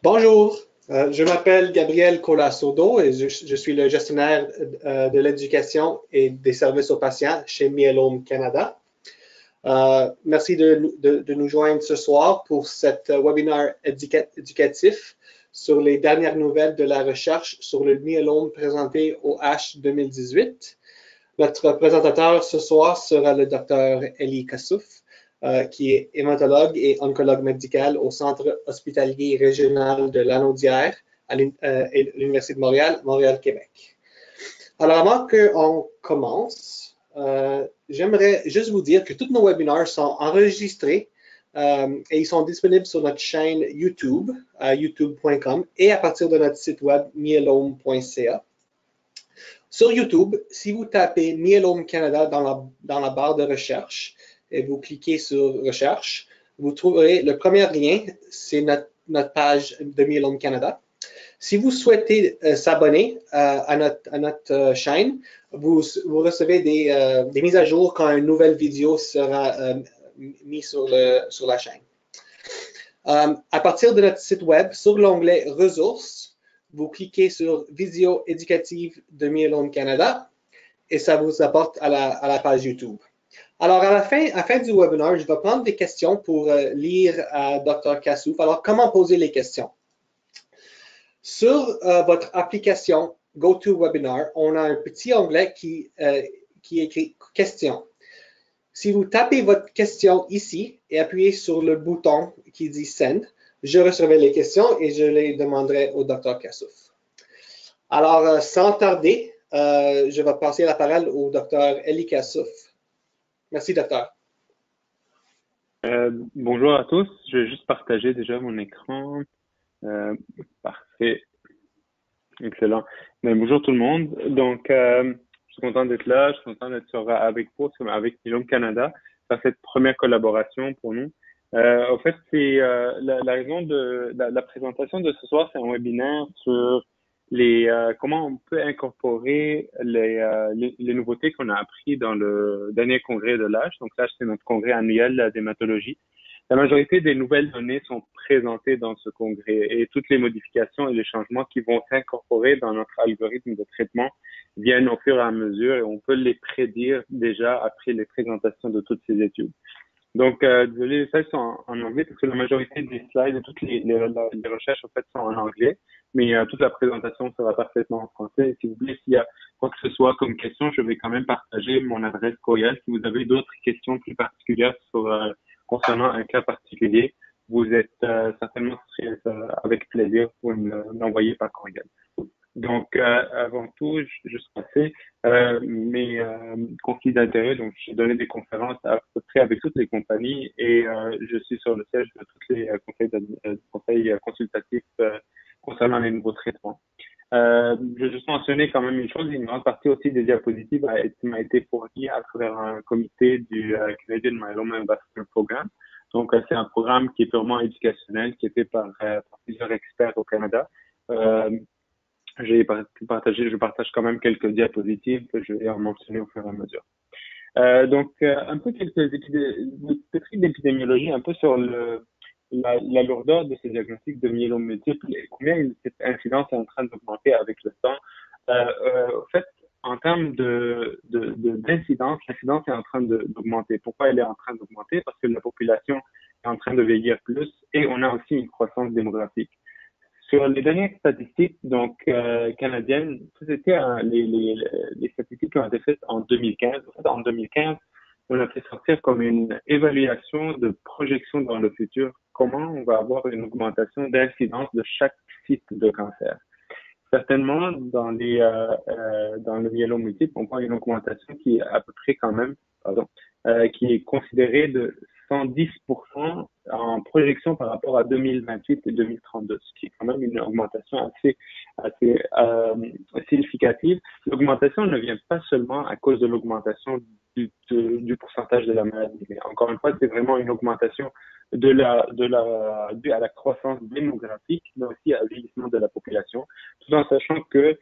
Bonjour, je m'appelle Gabriel Colasodo et je suis le gestionnaire de l'éducation et des services aux patients chez Myelome Canada. Merci de nous joindre ce soir pour cet webinaire éducatif sur les dernières nouvelles de la recherche sur le myélome présenté au H 2018. Notre présentateur ce soir sera le Dr Elie Kassouf, qui est hématologue et oncologue médical au Centre hospitalier régional de Lanaudière à l'Université de Montréal, Montréal-Québec. Alors, avant qu'on commence, j'aimerais juste vous dire que tous nos webinaires sont enregistrés et ils sont disponibles sur notre chaîne YouTube, youtube.com, et à partir de notre site web myelome.ca. Sur YouTube, si vous tapez Myelome Canada dans la barre de recherche et vous cliquez sur Recherche, vous trouverez le premier lien, c'est notre page de Myelome Canada. Si vous souhaitez s'abonner à notre chaîne, vous recevez des mises à jour quand une nouvelle vidéo sera mise sur la chaîne. À partir de notre site web, sur l'onglet Ressources, vous cliquez sur Vidéo éducative de Myelome Canada et ça vous apporte à la page YouTube. Alors, à la fin du webinaire, je vais prendre des questions pour lire à Dr. Kassouf. Alors, comment poser les questions? Sur votre application GoToWebinar, on a un petit onglet qui écrit « Questions ». Si vous tapez votre question ici et appuyez sur le bouton qui dit « Send », je recevrai les questions et je les demanderai au Dr. Kassouf. Alors, sans tarder, je vais passer la parole au Dr. Elie Kassouf. Merci, docteur. Bonjour à tous. Je vais juste partager déjà mon écran. Parfait. Excellent. Bonjour tout le monde. Donc, je suis content d'être là. Je suis content d'être avec vous, avec Myelome Canada, faire cette première collaboration pour nous. En fait, c'est la raison de la présentation de ce soir, c'est un webinaire sur comment on peut incorporer les nouveautés qu'on a appris dans le dernier congrès de l'âge. Donc, l'âge, c'est notre congrès annuel d'hématologie. La majorité des nouvelles données sont présentées dans ce congrès et toutes les modifications et les changements qui vont s'incorporer dans notre algorithme de traitement viennent au fur et à mesure et on peut les prédire déjà après les présentations de toutes ces études. Donc, désolé, les slides sont en anglais parce que la majorité des slides et toutes les recherches en fait sont en anglais, mais toute la présentation sera parfaitement en français. Et si vous voulez, s'il y a quoi que ce soit comme question, je vais quand même partager mon adresse courriel. Si vous avez d'autres questions plus particulières concernant un cas particulier, vous êtes certainement avec plaisir pour m'envoyer par courriel. Donc, avant tout, juste passer mes conflits d'intérêt. Donc, j'ai donné des conférences à peu près avec toutes les compagnies et je suis sur le siège de tous les conseils consultatifs concernant les nouveaux traitements. Je veux juste mentionner quand même une chose, une grande partie aussi des diapositives m'a été fournie à travers un comité du Canadian Myeloma Ambassador Program. Donc, c'est un programme qui est purement éducationnel, qui est fait par plusieurs experts au Canada. Je partage quand même quelques diapositives que je vais en mentionner au fur et à mesure. Donc, un peu quelques études d'épidémiologie, un peu sur la lourdeur de ces diagnostics de myélome multiple et combien cette incidence est en train d'augmenter avec le temps. En fait, en termes d'incidence, l'incidence est en train d'augmenter. Pourquoi elle est en train d'augmenter? Parce que la population est en train de vieillir plus et on a aussi une croissance démographique. Sur les dernières statistiques canadiennes, c'était les statistiques qui ont été faites en 2015. En fait, en 2015, on a fait sortir comme une évaluation de projection dans le futur, comment on va avoir une augmentation d'incidence de chaque type de cancer. Certainement, dans le myélome multiple, on voit une augmentation qui est à peu près quand même, qui est considérée de 110% en projection par rapport à 2028 et 2032, ce qui est quand même une augmentation assez significative. L'augmentation ne vient pas seulement à cause de l'augmentation du pourcentage de la maladie, mais encore une fois, c'est vraiment une augmentation due à la croissance démographique, mais aussi à vieillissement de la population, tout en sachant que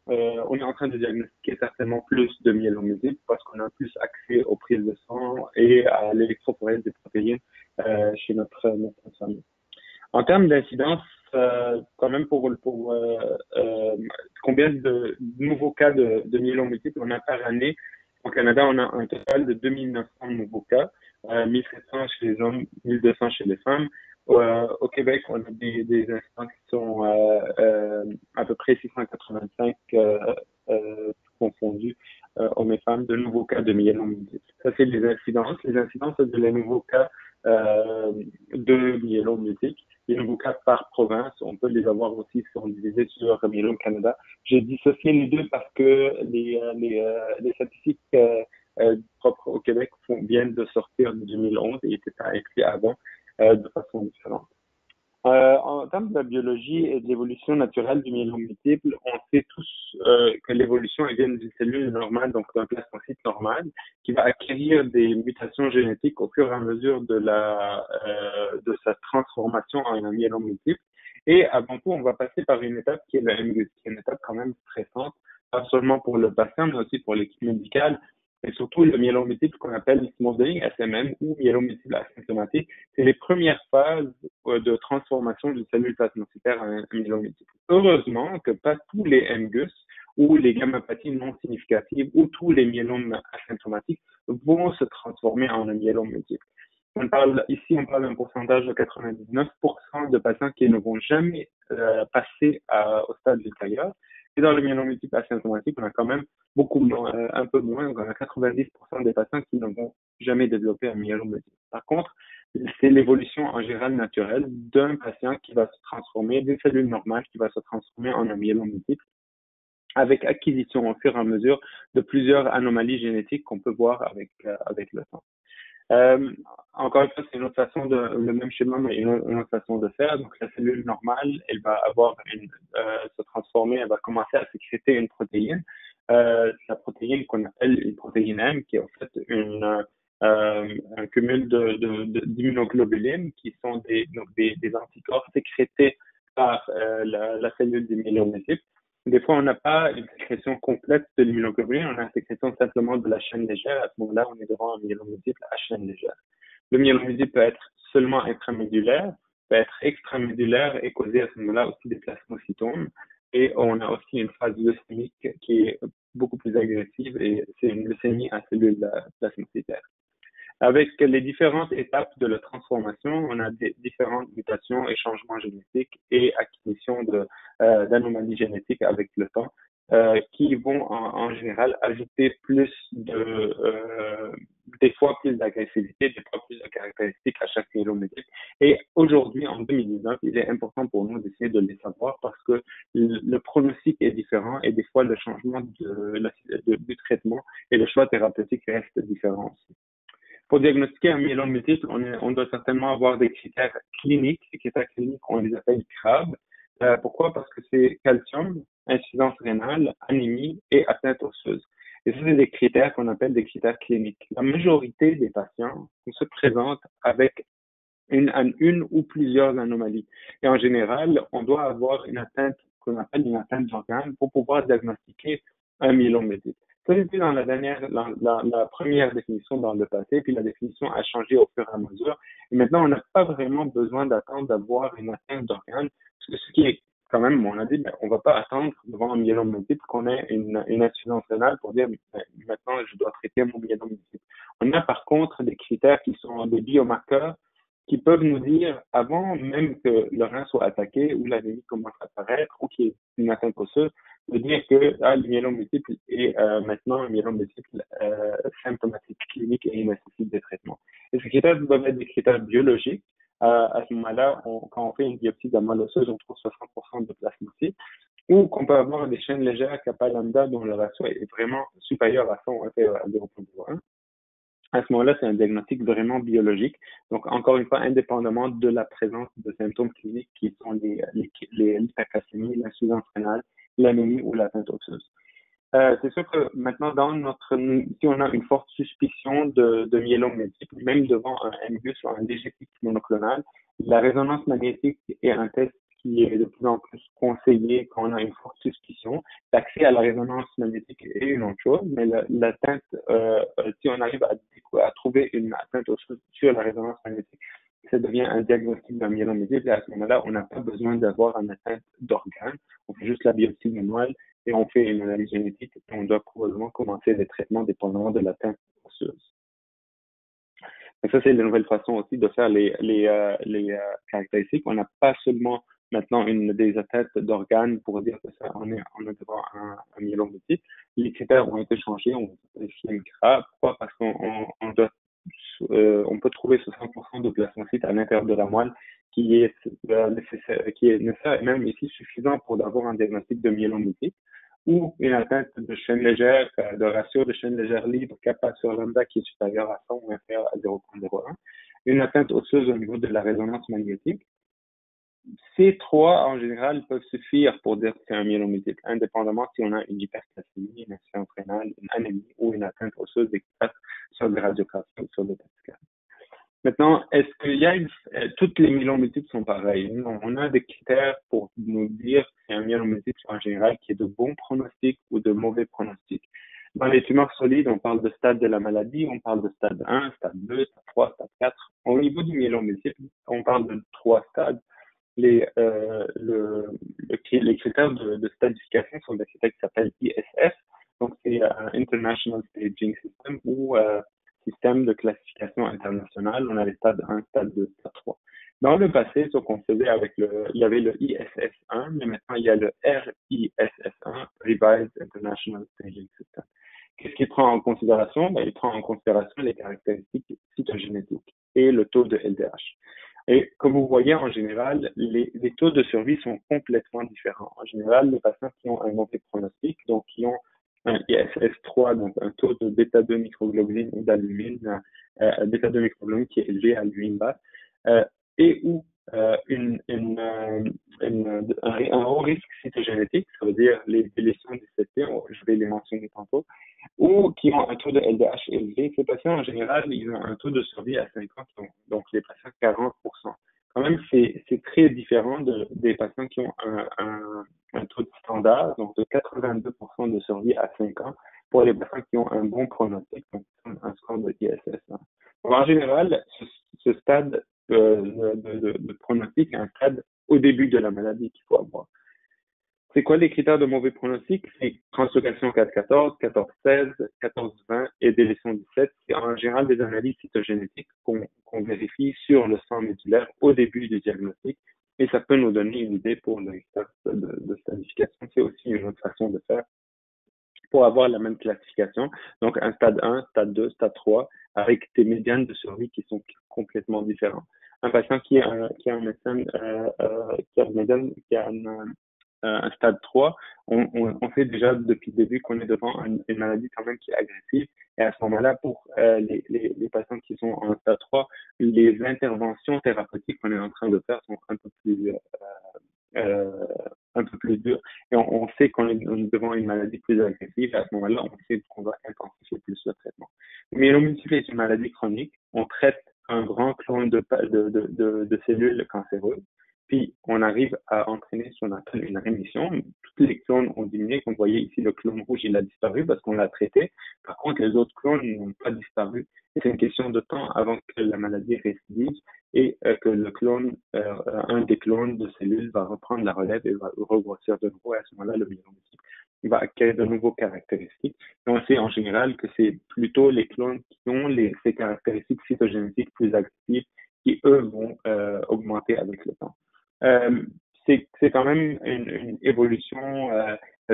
on est en train de diagnostiquer certainement plus de myélome multiple parce qu'on a plus accès aux prises de sang et à l'électrophorèse des protéines chez notre famille. En termes d'incidence, quand même combien de nouveaux cas de myélome multiple on a par année. Au Canada, on a un total de 2900 nouveaux cas, 1700 chez les hommes, 1200 chez les femmes. Au Québec, on a des incidents qui sont à peu près 685 confondus hommes et femmes de nouveaux cas de myélome multiple. Ça, c'est les incidences. Les incidences, c'est les nouveaux cas de myélome multiple. Les nouveaux cas par province, on peut les avoir aussi si on divisait sur Myélome Canada. J'ai dissocié les deux parce que les statistiques propres au Québec viennent de sortir de 2011 et étaient pas écrits avant de façon différente. En termes de la biologie et de l'évolution naturelle du myélome multiple, on sait tous que l'évolution vient d'une cellule normale, donc d'un plasmocyte normal, qui va acquérir des mutations génétiques au fur et à mesure de sa transformation en un myélome multiple. Et avant tout, on va passer par une étape qui est le MGUS, qui est une étape quand même stressante, pas seulement pour le patient, mais aussi pour l'équipe médicale, et surtout le myélome multiple qu'on appelle small cell SMM ou myélome multiple asymptomatique. C'est les premières phases de transformation d'une cellule plasmacytaire en un myélome multiple. Heureusement que pas tous les MGUS ou les gammopathies non significatives ou tous les myélomes asymptomatiques vont se transformer en un myélome multiple. On parle d'un pourcentage de 99% de patients qui ne vont jamais passer au stade ultérieur. Et dans le myélome multiple asymptomatique, on a quand même beaucoup moins, un peu moins, on a 90% des patients qui ne vont jamais développer un myélome multiple. Par contre, c'est l'évolution en général naturelle d'un patient qui va se transformer, d'une cellule normale qui va se transformer en un myélome multiple, avec acquisition au fur et à mesure de plusieurs anomalies génétiques qu'on peut voir avec le temps. Encore une fois, c'est une autre façon le même schéma, mais une autre façon de faire. Donc, la cellule normale, elle va se transformer, elle va commencer à sécréter une protéine. La protéine qu'on appelle une protéine M, qui est en fait un cumul d'immunoglobulines qui sont des anticorps sécrétés par la cellule du myélome multiple. Des fois, on n'a pas une sécrétion complète de l'immunoglobuline, on a une sécrétion simplement de la chaîne légère. À ce moment-là, on est devant un myélome multiple à chaîne légère. Le myélome multiple peut être seulement intramédulaire, peut être extramédulaire et causer à ce moment-là aussi des plasmocytomes. Et on a aussi une phase leucémique qui est beaucoup plus agressive et c'est une leucémie à cellules plasmocytaires. Avec les différentes étapes de la transformation, on a des différentes mutations et changements génétiques et acquisition d'anomalies génétiques avec le temps, qui vont en général ajouter des fois plus d'agressivité, des fois plus de caractéristiques à chaque myélome multiple. Et aujourd'hui, en 2019, il est important pour nous d'essayer de les savoir parce que le pronostic est différent et des fois le changement du traitement et le choix thérapeutique reste différent aussi. Pour diagnostiquer un myélome multiple, on doit certainement avoir des critères cliniques. Les critères cliniques, on les appelle CRAB. Pourquoi? Parce que c'est calcium, insuffisance rénale, anémie et atteinte osseuse. Et ça, c'est des critères qu'on appelle des critères cliniques. La majorité des patients se présentent avec une ou plusieurs anomalies. Et en général, on doit avoir une atteinte qu'on appelle une atteinte d'organe pour pouvoir diagnostiquer un myélome multiple. Ça, c'était dans la première définition dans le passé, puis la définition a changé au fur et à mesure. Et maintenant, on n'a pas vraiment besoin d'attendre d'avoir une atteinte d'organe, parce que ce qui est quand même, on a dit, ben, on va pas attendre devant un myélome multiple qu'on ait une insuffisance rénale pour dire, ben, maintenant, je dois traiter mon myélome multiple. On a par contre des critères qui sont des biomarqueurs qui peuvent nous dire, avant même que le rein soit attaqué ou l'anémie commence à apparaître ou qu'il y ait une atteinte osseuse, de dire que le myélome multiple est maintenant un myélome multiple symptomatique clinique et il nécessite des traitements. Et ces critères doivent être des critères biologiques. À ce moment-là, quand on fait une biopsie de la moelle osseuse, on trouve 60% de plasmocytes, ou qu'on peut avoir des chaînes légères kappa lambda dont le ratio est vraiment supérieur à 100 à 0,1. À ce moment-là, c'est un diagnostic vraiment biologique. Donc, encore une fois, indépendamment de la présence de symptômes cliniques qui sont l'hypercalcémie, l'insuffisance rénale, l'anémie ou l'atteinte osseuse. C'est sûr que maintenant, si on a une forte suspicion de myélome multiple, même devant un MGUS ou un léger pic monoclonal, la résonance magnétique est un test qui est de plus en plus conseillé quand on a une forte suspicion. L'accès à la résonance magnétique est une autre chose, mais l'atteinte, si on arrive à trouver une atteinte osseuse sur la résonance magnétique, ça devient un diagnostic d'un myélome multiple. Et à ce moment-là, on n'a pas besoin d'avoir une atteinte d'organes. On fait juste la biopsie manuelle et on fait une analyse génétique. Et on doit probablement commencer les traitements dépendamment de l'atteinte osseuse. Et ça, c'est la nouvelle façon aussi de faire les caractéristiques. On n'a pas seulement maintenant des atteintes d'organes pour dire que ça, on a devant un myélome multiple. Les critères ont été changés, on peut gras. Pourquoi? Parce on peut trouver 60% de plasmacytes à l'intérieur de la moelle qui est nécessaire et même ici suffisant pour avoir un diagnostic de myélome multiple ou une atteinte de chaîne légère, de ratio de chaîne légère libre kappa sur lambda qui est supérieur à 100 ou inférieur à 0,01, une atteinte osseuse au niveau de la résonance magnétique. Ces trois, en général, peuvent suffire pour dire que c'est un myélome multiple, indépendamment si on a une hypercalcémie, une insuffisance rénale, une anémie ou une atteinte osseuse expresse sur le radiographie ou sur le PET scan. Maintenant, est-ce qu'il y a toutes les myélomes multiples sont pareils? Non, on a des critères pour nous dire que c'est un myélome multiple en général qui est de bon pronostic ou de mauvais pronostic. Dans les tumeurs solides, on parle de stade de la maladie, on parle de stade 1, stade 2, stade 3, stade 4. Au niveau du myélome multiple, on parle de 3 stades. Les critères de stadification sont des critères qui s'appellent ISS. Donc, c'est un International Staging System ou système de classification internationale. On a les stades 1, stade 2, stade 3. Dans le passé, ce qu'on faisait il y avait le ISS1, mais maintenant il y a le RISS1, Revised International Staging System. Qu'est-ce qu'il prend en considération? Il prend en considération les caractéristiques cytogénétiques et le taux de LDH. Et comme vous voyez, en général, les taux de survie sont complètement différents. En général, les patients qui ont un mauvais pronostic, donc qui ont un ISS3, donc un taux de bêta-2 microglobuline ou d'albumine, bêta-2 microglobuline qui est élevé à l'urine basse, et ou un haut risque cytogénétique, ça veut dire les lésions du CT, je vais les mentionner tantôt, ou qui ont un taux de LDH élevé. Ces patients, en général, ils ont un taux de survie à 5 ans, donc les patients 40%. Quand même, c'est très différent des patients qui ont un taux de standard, donc de 82% de survie à 5 ans, pour les patients qui ont un bon pronostic, donc un score de ISS. En général, ce stade de pronostic est un stade au début de la maladie qu'il faut avoir. C'est quoi les critères de mauvais pronostic? C'est translocation 4-14, 14-16, 14-20 et délétion 17. C'est en général des analyses cytogénétiques qu'on vérifie sur le sang médulaire au début du diagnostic et ça peut nous donner une idée pour le critère de stadification. C'est aussi une autre façon de faire pour avoir la même classification. Donc, un stade 1, stade 2, stade 3, avec des médianes de survie qui sont complètement différents. Un patient qui a un médecin, qui a un stade 3, on sait déjà depuis le début qu'on est devant une maladie quand même qui est agressive. Et à ce moment-là, pour les patients qui sont en stade 3, les interventions thérapeutiques qu'on est en train de faire sont un peu plus dures. Et on sait qu'on est devant une maladie plus agressive. Et à ce moment-là, on sait qu'on doit intensifier plus le traitement. Mais le multiple est une maladie chronique. On traite un grand clone de cellules cancéreuses. Puis, on arrive à entraîner ce qu'on appelle une rémission. Tous les clones ont diminué. Comme vous voyez ici, le clone rouge, il a disparu parce qu'on l'a traité. Par contre, les autres clones n'ont pas disparu. Et c'est une question de temps avant que la maladie récidive et que un des clones de cellules va reprendre la relève et va regrossir de nouveau. Et à ce moment-là, le myélome multiple va acquérir de nouveaux caractéristiques. Et on sait en général que c'est plutôt les clones qui ont ces caractéristiques cytogénétiques plus actives qui, eux, vont augmenter avec le temps. C'est quand même une évolution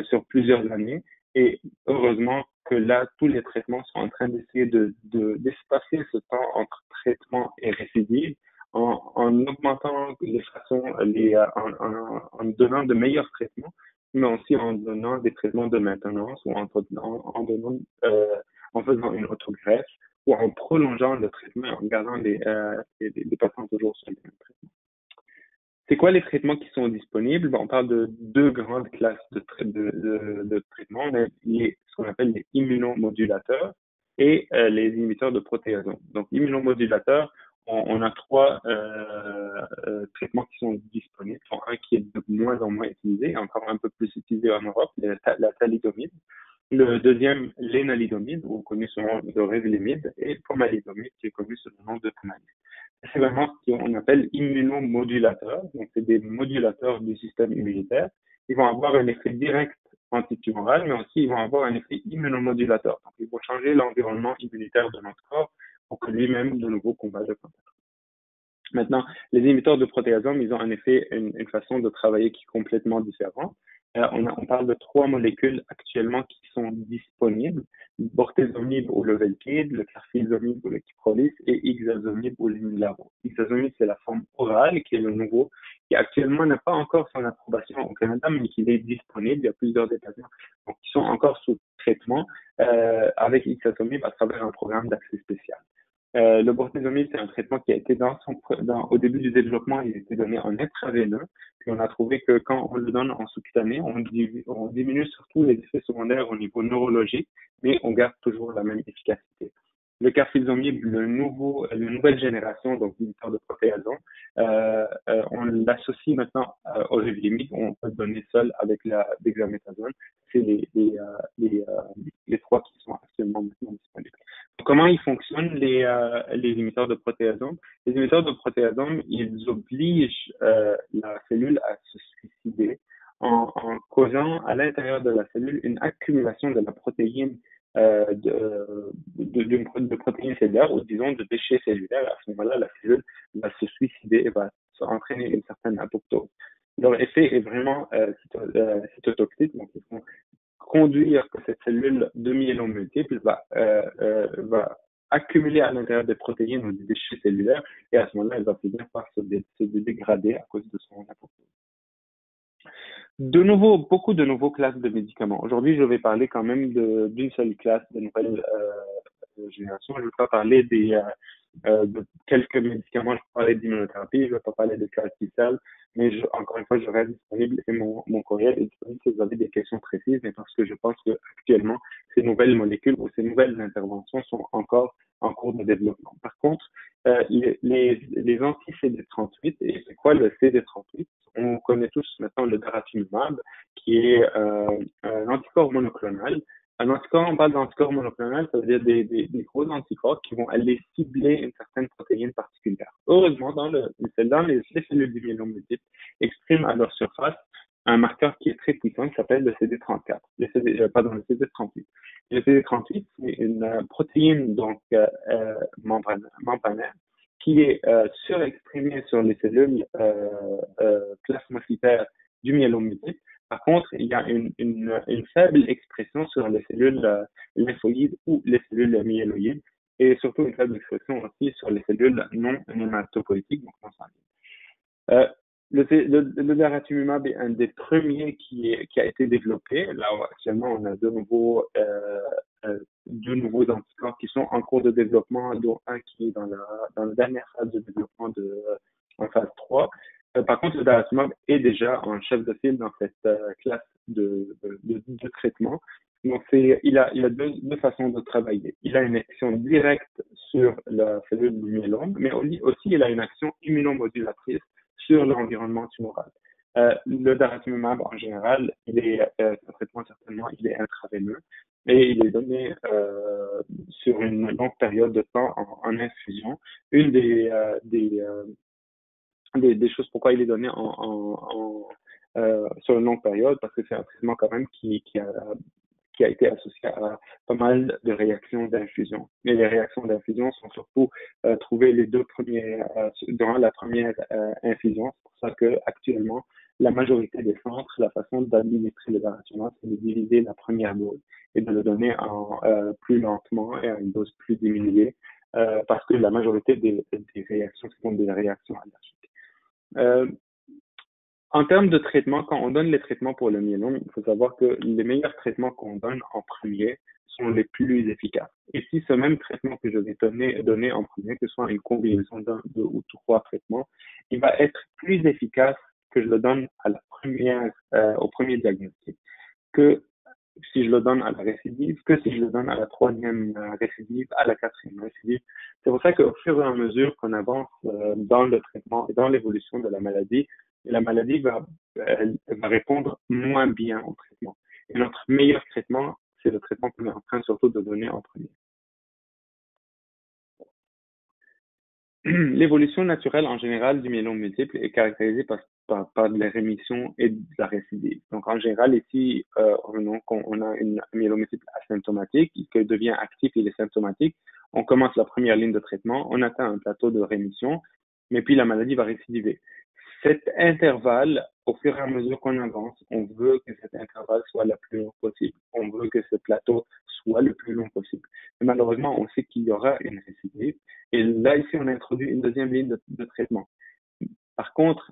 sur plusieurs années et heureusement que là, tous les traitements sont en train d'essayer d'espacer ce temps entre traitement et récidive en augmentant les façons, en donnant de meilleurs traitements, mais aussi en donnant des traitements de maintenance ou en faisant une autogreffe ou en prolongeant le traitement et en gardant les patients toujours sur le même traitement. C'est quoi les traitements qui sont disponibles? On parle de deux grandes classes de traitements. On a ce qu'on appelle les immunomodulateurs et les inhibiteurs de protéasome. Donc, immunomodulateurs, on a trois traitements qui sont disponibles. Un qui est de moins en moins utilisé, encore un peu plus utilisé en Europe, la thalidomide. Le deuxième, l'énalidomide, ou connu sous le nom de Revlimid, et le pomalidomide, qui est connu sous le nom de Pomalyst. C'est vraiment ce qu'on appelle immunomodulateurs. Donc, c'est des modulateurs du système immunitaire. Ils vont avoir un effet direct antitumoral, mais aussi ils vont avoir un effet immunomodulateur. Donc, ils vont changer l'environnement immunitaire de notre corps pour que lui-même, de nouveau, combatte le cancer. Maintenant, les inhibiteurs de protéasomes, ils ont en effet une façon de travailler qui est complètement différente. On parle de trois molécules actuellement qui sont disponibles: bortezomib ou le Velcade, le carfilzomib ou le Kyprolis et ixazomib ou le Ninlaro. Ixazomib, c'est la forme orale qui est le nouveau, qui actuellement n'a pas encore son approbation au Canada, mais qui est disponible. Il y a plusieurs départements donc, qui sont encore sous traitement avec ixazomib à travers un programme d'accès spécial. Le bortezomib, c'est un traitement qui a été au début du développement, il a été donné en intraveineux. Puis on a trouvé que quand on le donne en sous-cutané, on diminue surtout les effets secondaires au niveau neurologique, mais on garde toujours la même efficacité. Le carfilzomib, la nouvelle génération, donc d'inhibiteurs de protéasomes, on l'associe maintenant au Revlimid. On peut le donner seul avec la dexaméthasone. C'est les trois qui sont actuellement maintenant disponibles. Comment ils fonctionnent, les émetteurs de protéasomes? Les émetteurs de protéasomes, ils obligent la cellule à se suicider en causant à l'intérieur de la cellule une accumulation de la protéine, de protéines cellulaires, ou disons de déchets cellulaires. À ce moment-là, la cellule va se suicider et va entraîner une certaine apoptose. Leur effet est vraiment cytotoxique, donc ils font conduire que cette cellule de myélome multiple va accumuler à l'intérieur des protéines ou des déchets cellulaires, et à ce moment-là, elle va finir par se dégrader à cause de son apoptose. De nouveau, beaucoup de nouveaux classes de médicaments. Aujourd'hui, je vais parler quand même d'une seule classe de nouvelle génération. Je ne vais pas parler de quelques médicaments, je vais parler d'immunothérapie, je ne vais pas parler de CAR T-cell, mais encore une fois, je reste disponible et mon courriel est disponible si vous avez des questions précises, mais parce que je pense que actuellement, ces nouvelles molécules ou ces nouvelles interventions sont encore en cours de développement. Par contre, les anti-CD38, et c'est quoi le CD38? On connaît tous maintenant le daratumumab, qui est un anticorps monoclonal. Un anticorps, on parle d'anticorps monoclonal, ça veut dire des gros anticorps qui vont aller cibler une certaine protéine particulière. Heureusement, dans les cellules du myélome multiple expriment à leur surface un marqueur qui est très puissant qui s'appelle le CD34, le CD38. Le CD38, c'est une protéine donc membranaire qui est surexprimée sur les cellules plasmacytaires du myélome multiple. Par contre, il y a une faible expression sur les cellules lymphoïdes ou les cellules myéloïdes, et surtout une faible expression aussi sur les cellules non hématopoïétiques, donc non sanguines. Le daratumumab est un des premiers qui a été développé. Là, actuellement, on a deux nouveaux anticorps qui sont en cours de développement, dont un qui est dans la dernière phase de développement en phase 3. Par contre, le daratumumab est déjà en chef de file dans cette classe de traitement. Donc, il a deux façons de travailler. Il a une action directe sur la cellule du myélome, mais aussi il a une action immunomodulatrice sur l'environnement tumoral. Le daratumumab, en général, un traitement certainement, il est intraveineux et il est donné sur une longue période de temps en infusion. Une des choses pourquoi il est donné sur une longue période, parce que c'est un traitement quand même qui a été associé à pas mal de réactions d'infusion. Mais les réactions d'infusion sont surtout trouvées durant la première infusion. C'est pour ça que actuellement, la majorité des centres, la façon d'administrer le daratumumab, c'est de diviser la première dose et de le donner plus lentement et à une dose plus diminuée, parce que la majorité des réactions sont des réactions allergiques. En termes de traitement, quand on donne les traitements pour le myélome, il faut savoir que les meilleurs traitements qu'on donne en premier sont les plus efficaces. Et si ce même traitement que je vais donner en premier, que ce soit une combinaison d'un, deux ou trois traitements, il va être plus efficace que je le donne au premier diagnostic, que si je le donne à la récidive, que si je le donne à la troisième récidive, à la quatrième récidive. C'est pour ça qu'au fur et à mesure qu'on avance dans le traitement et dans l'évolution de la maladie elle va répondre moins bien au traitement. Et notre meilleur traitement, c'est le traitement qu'on est en train surtout de donner en premier. l'évolution naturelle en général du myélome multiple est caractérisée par de la rémission et de la récidive. Donc, en général, ici, on a un myélome multiple asymptomatique qui devient actif, il est symptomatique. On commence la première ligne de traitement, on atteint un plateau de rémission, mais puis la maladie va récidiver. Cet intervalle, au fur et à mesure qu'on avance, on veut que cet intervalle soit le plus long possible. On veut que ce plateau soit le plus long possible. Mais malheureusement, on sait qu'il y aura une récidive. Et là, ici, on a introduit une deuxième ligne de traitement. Par contre,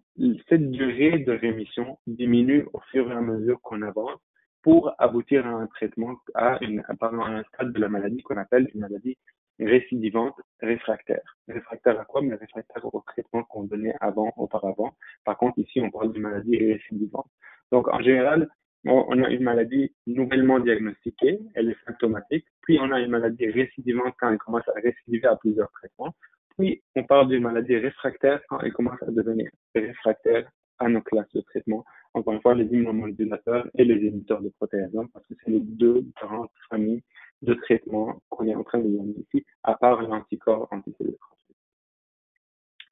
cette durée de rémission diminue au fur et à mesure qu'on avance pour aboutir à un traitement, à un stade de la maladie qu'on appelle une maladie récidivante réfractaire. Réfractaire à quoi? Mais réfractaire au traitement qu'on donnait auparavant. Par contre, ici, on parle d'une maladie récidivante. Donc, en général, on a une maladie nouvellement diagnostiquée, elle est symptomatique, puis on a une maladie récidivante quand elle commence à récidiver à plusieurs traitements, puis on parle d'une maladie réfractaire quand elle commence à devenir réfractaire à nos classes de traitement. Encore une fois, les immunomodulateurs et les inhibiteurs de protéasomes, parce que c'est les deux grandes familles de traitements qu'on est en train de donner ici, à part l'anticorps anticellulaire.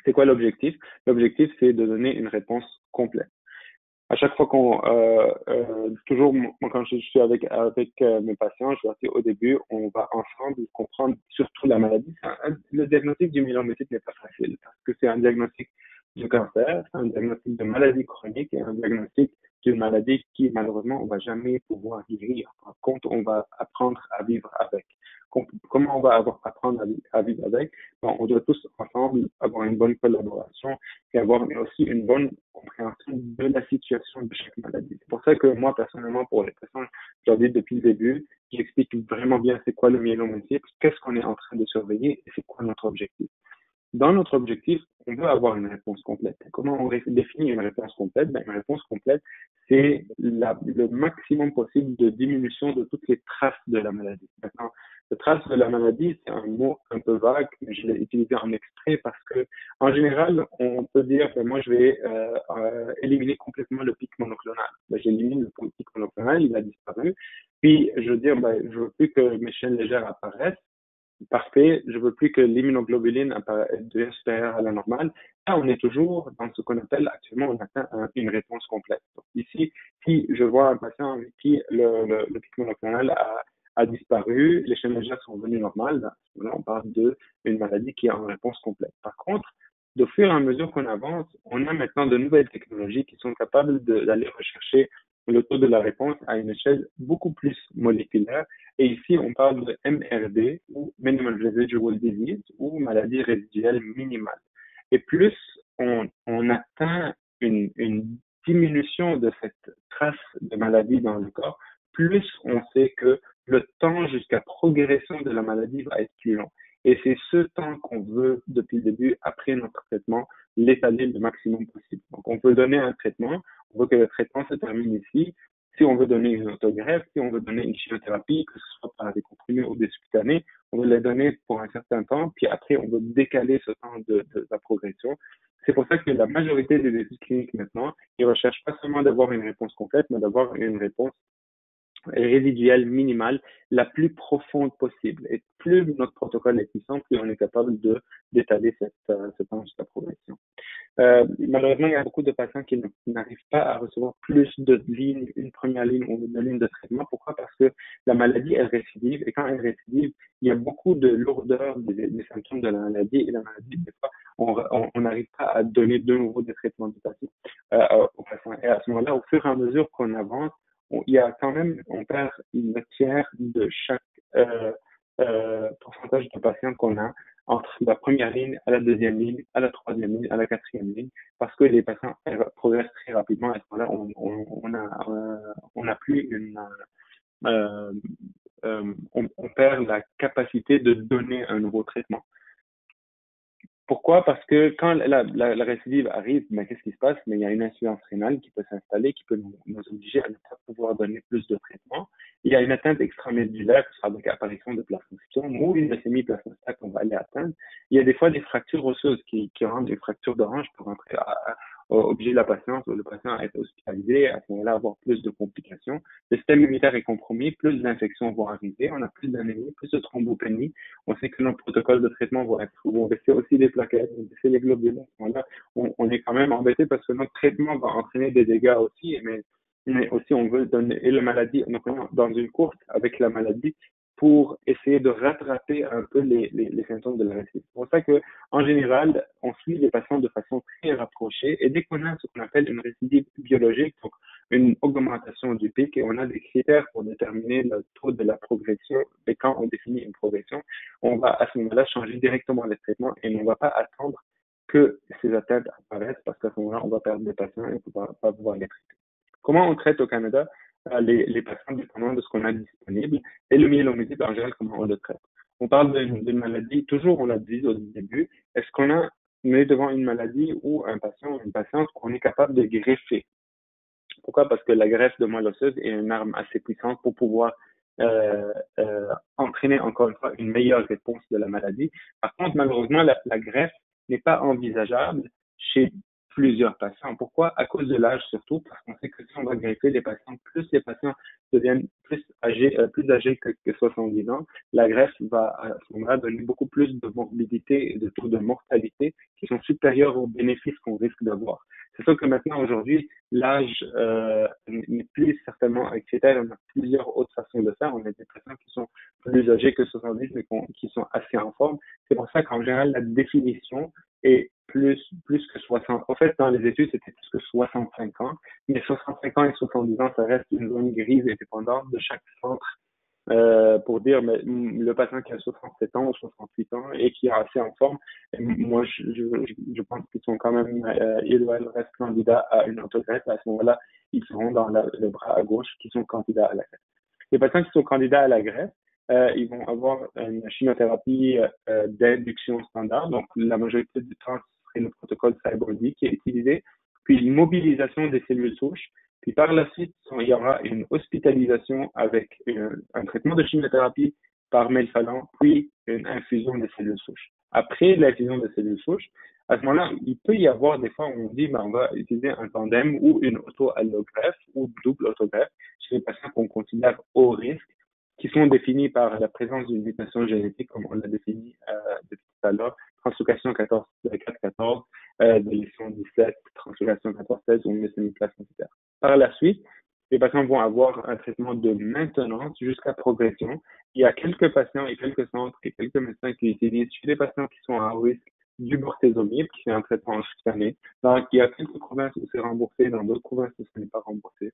C'est quoi l'objectif? L'objectif, c'est de donner une réponse complète. À chaque fois toujours, moi, quand je suis avec mes patients, je leur dis au début, on va ensemble comprendre surtout la maladie. Le diagnostic du myélome multiple n'est pas facile parce que c'est un diagnostic de cancer, c'est un diagnostic de maladie chronique et un diagnostic d'une maladie qui, malheureusement, on va jamais pouvoir guérir. Par contre, on va apprendre à vivre avec. Comment on va apprendre à vivre avec? Bon, on doit tous ensemble avoir une bonne collaboration et avoir aussi une bonne compréhension de la situation de chaque maladie. C'est pour ça que moi, personnellement, pour les patients, je leur dis depuis le début, j'explique vraiment bien c'est quoi le myélome multiple, qu'est-ce qu'on est en train de surveiller et c'est quoi notre objectif. Dans notre objectif, on veut avoir une réponse complète. Comment on définit une réponse complète? Ben, une réponse complète, c'est le maximum possible de diminution de toutes les traces de la maladie. Maintenant, les traces de la maladie, c'est un mot un peu vague, mais je l'ai utilisé en exprès parce que, en général, on peut dire, ben, moi, je vais éliminer complètement le pic monoclonal. Ben, j'élimine le pic monoclonal, il a disparu. Puis, je veux dire, ben, je veux plus que mes chaînes légères apparaissent. Parfait, je veux plus que l'immunoglobuline devienne supérieure à la normale. Là, on est toujours dans ce qu'on appelle actuellement, on atteint une réponse complète. Donc, ici, si je vois un patient avec qui le pic monoclonal a disparu, les chaînes légères sont devenues normales, là, on parle d'une maladie qui est en réponse complète. Par contre, de fur et à mesure qu'on avance, on a maintenant de nouvelles technologies qui sont capables d'aller rechercher le taux de la réponse à une échelle beaucoup plus moléculaire. Et ici, on parle de MRD, ou Minimal Residual Disease, ou maladie résiduelle minimale. Et plus on atteint une diminution de cette trace de maladie dans le corps, plus on sait que le temps jusqu'à progression de la maladie va être plus long. Et c'est ce temps qu'on veut, depuis le début, après notre traitement, l'étaler le maximum possible. Donc, on peut donner un traitement, on veut que le traitement se termine ici. Si on veut donner une autogreffe, si on veut donner une chimiothérapie, que ce soit par des comprimés ou des subcutanés, on veut les donner pour un certain temps, puis après, on veut décaler ce temps de la progression. C'est pour ça que la majorité des études cliniques maintenant, ils recherchent pas seulement d'avoir une réponse complète, mais d'avoir une réponse résiduelle minimale la plus profonde possible. Et plus notre protocole est puissant, plus on est capable d'étaler ce temps jusqu'à progression. Malheureusement, il y a beaucoup de patients qui n'arrivent pas à recevoir plus de lignes, une première ligne ou une ligne de traitement. Pourquoi? Parce que la maladie, elle récidive. Et quand elle récidive, il y a beaucoup de lourdeur des symptômes de la maladie. Et la maladie, des fois, on n'arrive pas à donner de nouveau des traitements aux patients. Et à ce moment-là, au fur et à mesure qu'on avance, il y a quand même, on perd le tiers de chaque pourcentage de patients qu'on a entre la première ligne à la deuxième ligne, à la troisième ligne, à la quatrième ligne, parce que les patients progressent très rapidement. À ce moment-là, on n'a plus on perd la capacité de donner un nouveau traitement. Pourquoi? Parce que quand la récidive arrive, ben, qu'est-ce qui se passe? Mais il y a une insuffisance rénale qui peut s'installer, qui peut nous obliger à ne pas pouvoir donner plus de traitement. Il y a une atteinte extramédulaire, qui sera avec apparition de plasmacytome ou une leucémie plasmacytaire qu'on va aller atteindre. Il y a des fois des fractures osseuses qui rendent des fractures d'orange pour rentrer obliger la patiente ou le patient à être hospitalisé, à ce moment-là avoir plus de complications. Le système immunitaire est compromis, plus d'infections vont arriver, on a plus d'anémie, plus de thrombopénie. On sait que nos protocoles de traitement vont baisser aussi les plaquettes, vont baisser les globules. À ce moment-là, on est quand même embêté parce que notre traitement va entraîner des dégâts aussi, mais aussi on veut donner et la maladie, donc on est dans une course avec la maladie pour essayer de rattraper un peu les symptômes de la récidive. C'est pour ça que, en général, on suit les patients de façon très rapprochée et dès qu'on a ce qu'on appelle une récidive biologique, donc une augmentation du pic, et on a des critères pour déterminer le taux de la progression, et quand on définit une progression, on va à ce moment-là changer directement les traitements et on ne va pas attendre que ces atteintes apparaissent parce qu'à ce moment-là, on va perdre des patients et on ne va pas pouvoir les traiter. Comment on traite au Canada les patients dépendant de ce qu'on a disponible et le myélome multiple en général, comment on le traite? On parle d'une maladie, toujours on l'a dit au début, est-ce on est devant une maladie ou un patient ou une patiente qu'on est capable de greffer? Pourquoi? Parce que la greffe de moelle osseuse est une arme assez puissante pour pouvoir entraîner encore une fois une meilleure réponse de la maladie. Par contre, malheureusement, la greffe n'est pas envisageable chez plusieurs patients. Pourquoi? À cause de l'âge surtout, parce qu'on sait que si on va greffer les patients, plus les patients deviennent plus âgés que 70 ans, la greffe va à ce moment-là donner beaucoup plus de morbidité et de taux de mortalité qui sont supérieurs aux bénéfices qu'on risque d'avoir. C'est sûr que maintenant, aujourd'hui, l'âge n'est plus certainement un critère. On a plusieurs autres façons de faire. On a des patients qui sont plus âgés que 70, mais qui sont assez en forme. C'est pour ça qu'en général, la définition est plus que 60. En fait, dans les études, c'était plus que 65 ans. Mais 65 ans et 70 ans, ça reste une zone grise et dépendante de chaque centre pour dire mais le patient qui a 67 ans ou 68 ans et qui est assez en forme, moi je pense qu'ils sont quand même, ils ou elles restent candidats à une autogreffe. À ce moment-là, ils seront dans le bras à gauche qui sont candidats à la greffe. Les patients qui sont candidats à la greffe, ils vont avoir une chimiothérapie d'induction standard. Donc, la majorité du temps, ce serait le protocole Cyborg qui est utilisé, puis une mobilisation des cellules souches. Puis par la suite, il y aura une hospitalisation avec un traitement de chimiothérapie par melphalan, puis une infusion de cellules souches. Après l'infusion de cellules souches, à ce moment-là, il peut y avoir des fois où on dit, ben, on va utiliser un tandem ou une auto-allogreffe ou double autogreffe chez les patients qu'on considère haut risque, qui sont définis par la présence d'une mutation génétique, comme on l'a défini depuis tout à l'heure, translocation 414, délétion 17, translocation 14-16 ou mésomyoplasme etc. Par la suite, les patients vont avoir un traitement de maintenance jusqu'à progression. Il y a quelques patients et quelques centres et quelques médecins qui utilisent chez les patients qui sont à risque du bortezomib, qui est un traitement en année. Donc, il y a quelques provinces où c'est remboursé, dans d'autres provinces où ce n'est pas remboursé.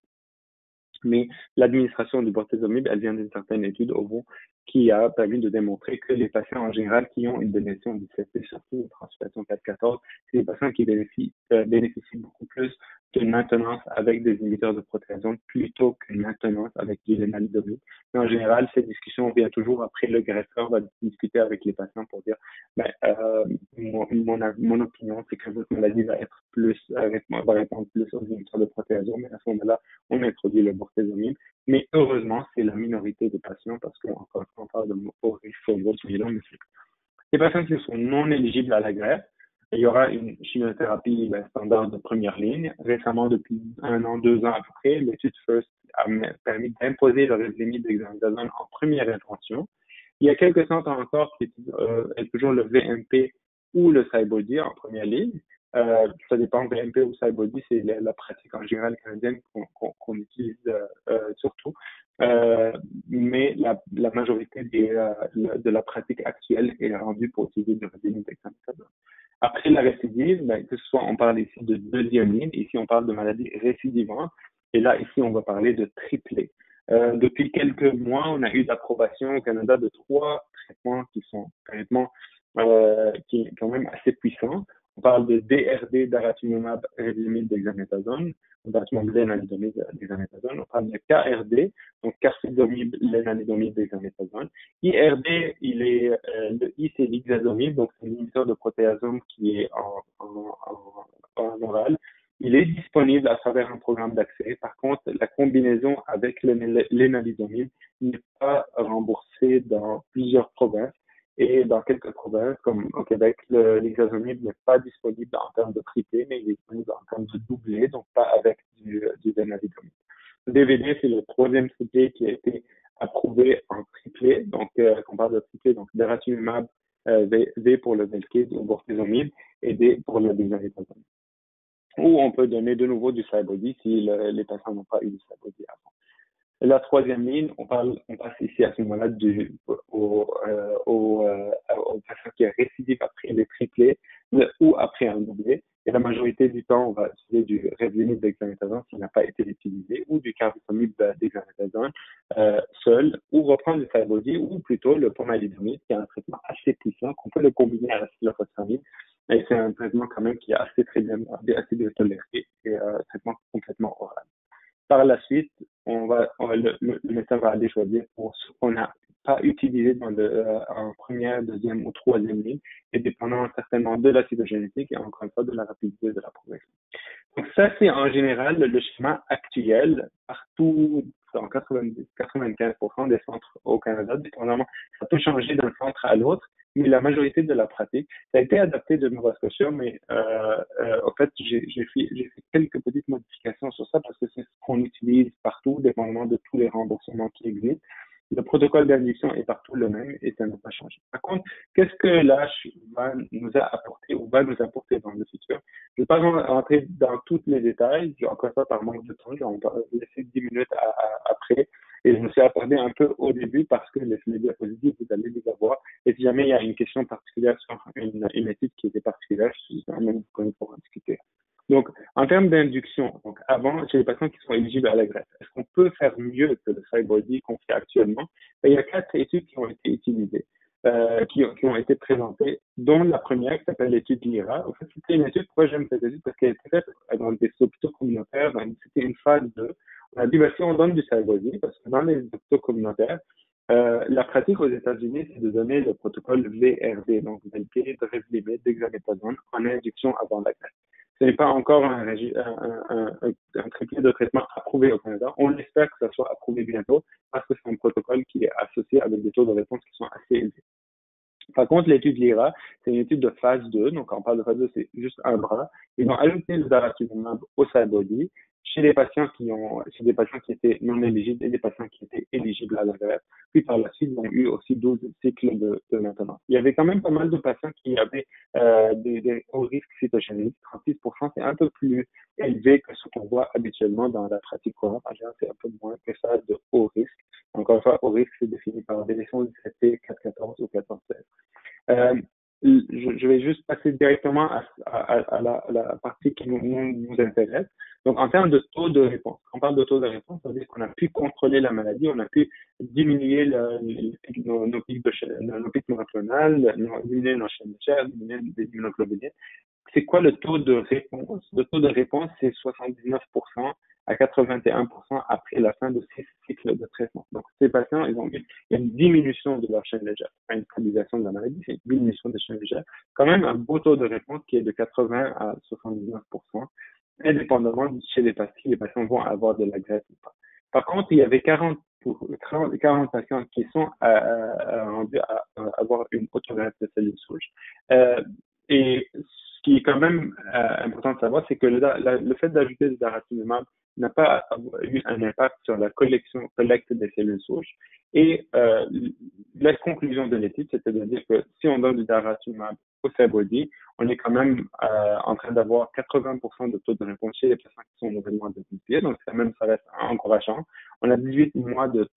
Mais l'administration du bortezomib, elle vient d'une certaine étude au fond qui a permis de démontrer que les patients en général qui ont une délétion du CP, surtout une translocation 414, c'est des patients qui bénéficient beaucoup plus d'une maintenance avec des inhibiteurs de protéasome plutôt qu'une maintenance avec du lénaludomide. Mais en général, cette discussion vient toujours après le greffeur va discuter avec les patients pour dire, ben, mon opinion, c'est que votre maladie va être va répondre plus aux inhibiteurs de protéasome, mais à ce moment-là, on introduit le bortezomib. Mais heureusement, c'est la minorité des patients parce qu'encore une fois, on parle de haut risque sur le myélome multiple. Les patients qui sont non éligibles à la greffe, il y aura une chimiothérapie standard de première ligne. Récemment, depuis 1 an, 2 ans à peu près, l'étude FIRST a permis d'imposer le résumé d'hexamethasone en première intervention. Il y a quelques centres encore qui est toujours le VMP ou le Cybody en première ligne. Ça dépend VMP ou Cybody, c'est la pratique en général canadienne qu'on utilise surtout. Mais la majorité de la pratique actuelle est rendue pour utiliser du résumé d'hexamethasone. Après la récidive, que ce soit, on parle ici de deuxième ligne, ici on parle de maladie récidivante, et là, ici, on va parler de triplé. Depuis quelques mois, on a eu l'approbation au Canada de 3 traitements qui sont traitements qui sont quand même assez puissants. On parle de DRD, daratumumab, revlimid, dexamethasone, daratumumab, lenalidomide, dexamethasone. On parle de KRD, donc carfilzomib, lenalidomide, dexamethasone. IRD, le I, c'est l'ixazomib, donc c'est l'inhibiteur de protéasome qui est en oral. Il est disponible à travers un programme d'accès. Par contre, la combinaison avec l'énalizomib n'est pas remboursée dans plusieurs provinces. Et dans quelques provinces, comme au Québec, l'hexazomib n'est pas disponible en termes de triplé, mais il est disponible en termes de doublé, donc pas avec du vénaligomib. Le DVD, c'est le troisième triplé qui a été approuvé en triplé. Donc, quand on parle de triplé, donc daratumumab, V pour le Velcade ou bortezomib et D pour le dexamethasone. Ou on peut donner de nouveau du Cybody si les patients n'ont pas eu du Cybody avant. La troisième ligne, on passe ici à ce moment-là au patient qui est récidive après les triplés ou après un doublé. Et la majorité du temps, on va utiliser du Revlimid dexamethasone s'il n'a pas été utilisé ou du carbamazepine dexamethasone seul ou reprendre le Cybody ou plutôt le pomalidomide qui est un traitement assez puissant qu'on peut le combiner à la cyclophosphamide. Et c'est un traitement quand même qui est assez bien toléré et un traitement complètement oral. Par la suite, le médecin va aller choisir pour ce qu'on n'a pas utilisé en première, deuxième ou troisième ligne, et dépendant certainement de la cytogénétique et encore une fois de la rapidité de la progression. Donc ça, c'est en général le schéma actuel partout dans 95% des centres au Canada, dépendamment, ça peut changer d'un centre à l'autre, mais la majorité de la pratique, ça a été adapté de Nova Scotia, mais en fait, j'ai fait quelques petites modifications sur ça parce que c'est ce qu'on utilise partout, dépendamment de tous les remboursements qui existent. Le protocole d'induction est partout le même et ça n'a pas changé. Par contre, qu'est-ce que l'âge nous a apporté ou va nous apporter dans le futur? Je ne vais pas rentrer dans tous les détails, encore ça par manque de temps, je vais laisser 10 minutes après. Et je me suis attardé un peu au début parce que les diapositives, vous allez les avoir. Et si jamais il y a une question particulière sur une étude qui était particulière, je suis même disponible pour en discuter. Donc, en termes d'induction, donc avant, chez les patients qui sont éligibles à la greffe, est-ce qu'on peut faire mieux que le Cybody qu'on fait actuellement? Il y a 4 études qui ont été utilisées, qui ont été présentées, dont la première qui s'appelle l'étude LIRA. En fait, c'était une étude, pourquoi j'aime cette étude? Parce qu'elle était faite dans des hôpitaux communautaires, c'était une phase 2. On a dit, si on donne du Cybody, parce que dans les hôpitaux communautaires, la pratique aux États-Unis, c'est de donner le protocole VRD, donc Velcade, Revlimid, dexamethasone, en induction avant la greffe. Ce n'est pas encore un triplé de traitement approuvé au Canada. On espère que ça soit approuvé bientôt parce que c'est un protocole qui est associé avec des taux de réponse qui sont assez élevés. Par contre, l'étude LIRA, c'est une étude de phase 2. Donc, quand on parle de phase 2, c'est juste un bras. Ils ont ajouté le daratumumab au Cybody chez des patients qui étaient non éligibles et des patients qui étaient éligibles à la greffe. Puis, par la suite, ils ont eu aussi 12 cycles de maintenance. Il y avait quand même pas mal de patients qui avaient des hauts risques cytogéniques. 36%, c'est un peu plus élevé que ce qu'on voit habituellement dans la pratique courante. En général, c'est un peu moins que ça de haut risque. Encore une fois, haut risque, c'est défini par des lésions du CT 414 ou 416. Je vais juste passer directement à la partie qui nous intéresse. Donc, en termes de taux de réponse, quand on parle de taux de réponse, ça veut dire qu'on a pu contrôler la maladie, on a pu diminuer nos pics monoclonales, diminuer nos chaînes de chair, diminuer les immunoglobulines. C'est quoi le taux de réponse? Le taux de réponse, c'est 79% à 81% après la fin de 6 cycles de traitement. Donc, ces patients, il y a une diminution de leur chaîne légère. Pas une stabilisation de la maladie, c'est une diminution de chaîne légère. Quand même un beau taux de réponse qui est de 80 à 79%, indépendamment chez les patients vont avoir de la greffe ou pas. Par contre, il y avait 40 patients qui sont rendus à avoir une autogreffe de cellules souches. Et ce qui est quand même important de savoir, c'est que le fait d'ajouter du daratumumab n'a pas eu un impact sur la collecte des cellules souches. Et la conclusion de l'étude, c'était de dire que si on donne du daratumumab au Cybody, on est quand même en train d'avoir 80% de taux de réponse chez les patients qui sont nouvellement diagnostiqués. Donc, ça reste encourageant. On a 18 mois de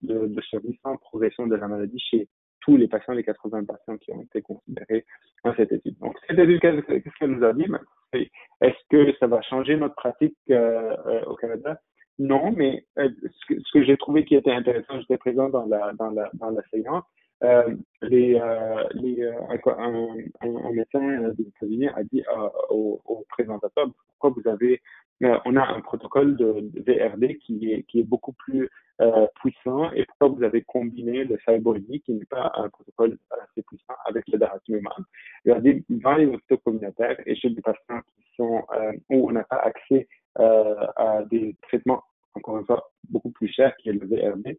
survie sans progression de la maladie chez tous les patients, les 80 patients qui ont été considérés dans cette étude. Donc, cette étude, qu'est-ce qu'elle nous a dit? Est-ce que ça va changer notre pratique au Canada? Non, mais ce que j'ai trouvé qui était intéressant, j'étais présent dans la séance, un médecin des États-Unis a dit au présentateur, pourquoi vous avez, on a un protocole de VRD qui est beaucoup plus puissant et pourquoi vous avez combiné le Cybody qui n'est pas un protocole assez puissant avec le daratumumab. Il a dit dans les hôpitaux communautaires et chez des patients qui sont où on n'a pas accès à des traitements encore une fois beaucoup plus cher, qui est le VRD.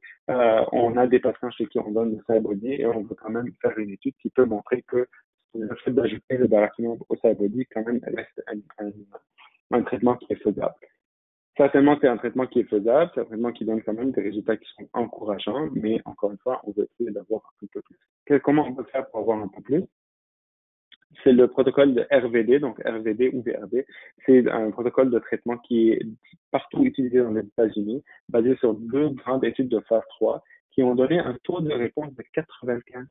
On a des patients chez qui on donne le Cybody et on veut quand même faire une étude qui peut montrer que le fait d'ajouter le daratumumab au Cybody quand même reste un traitement qui est faisable. Certainement, c'est un traitement qui est faisable, c'est un traitement qui donne quand même des résultats qui sont encourageants, mais encore une fois, on veut essayer d'avoir un peu plus. Comment on peut faire pour avoir un peu plus? C'est le protocole de RVD, donc RVD ou VRD. C'est un protocole de traitement qui est partout utilisé dans les États-Unis, basé sur 2 grandes études de phase 3 qui ont donné un taux de réponse de 95%.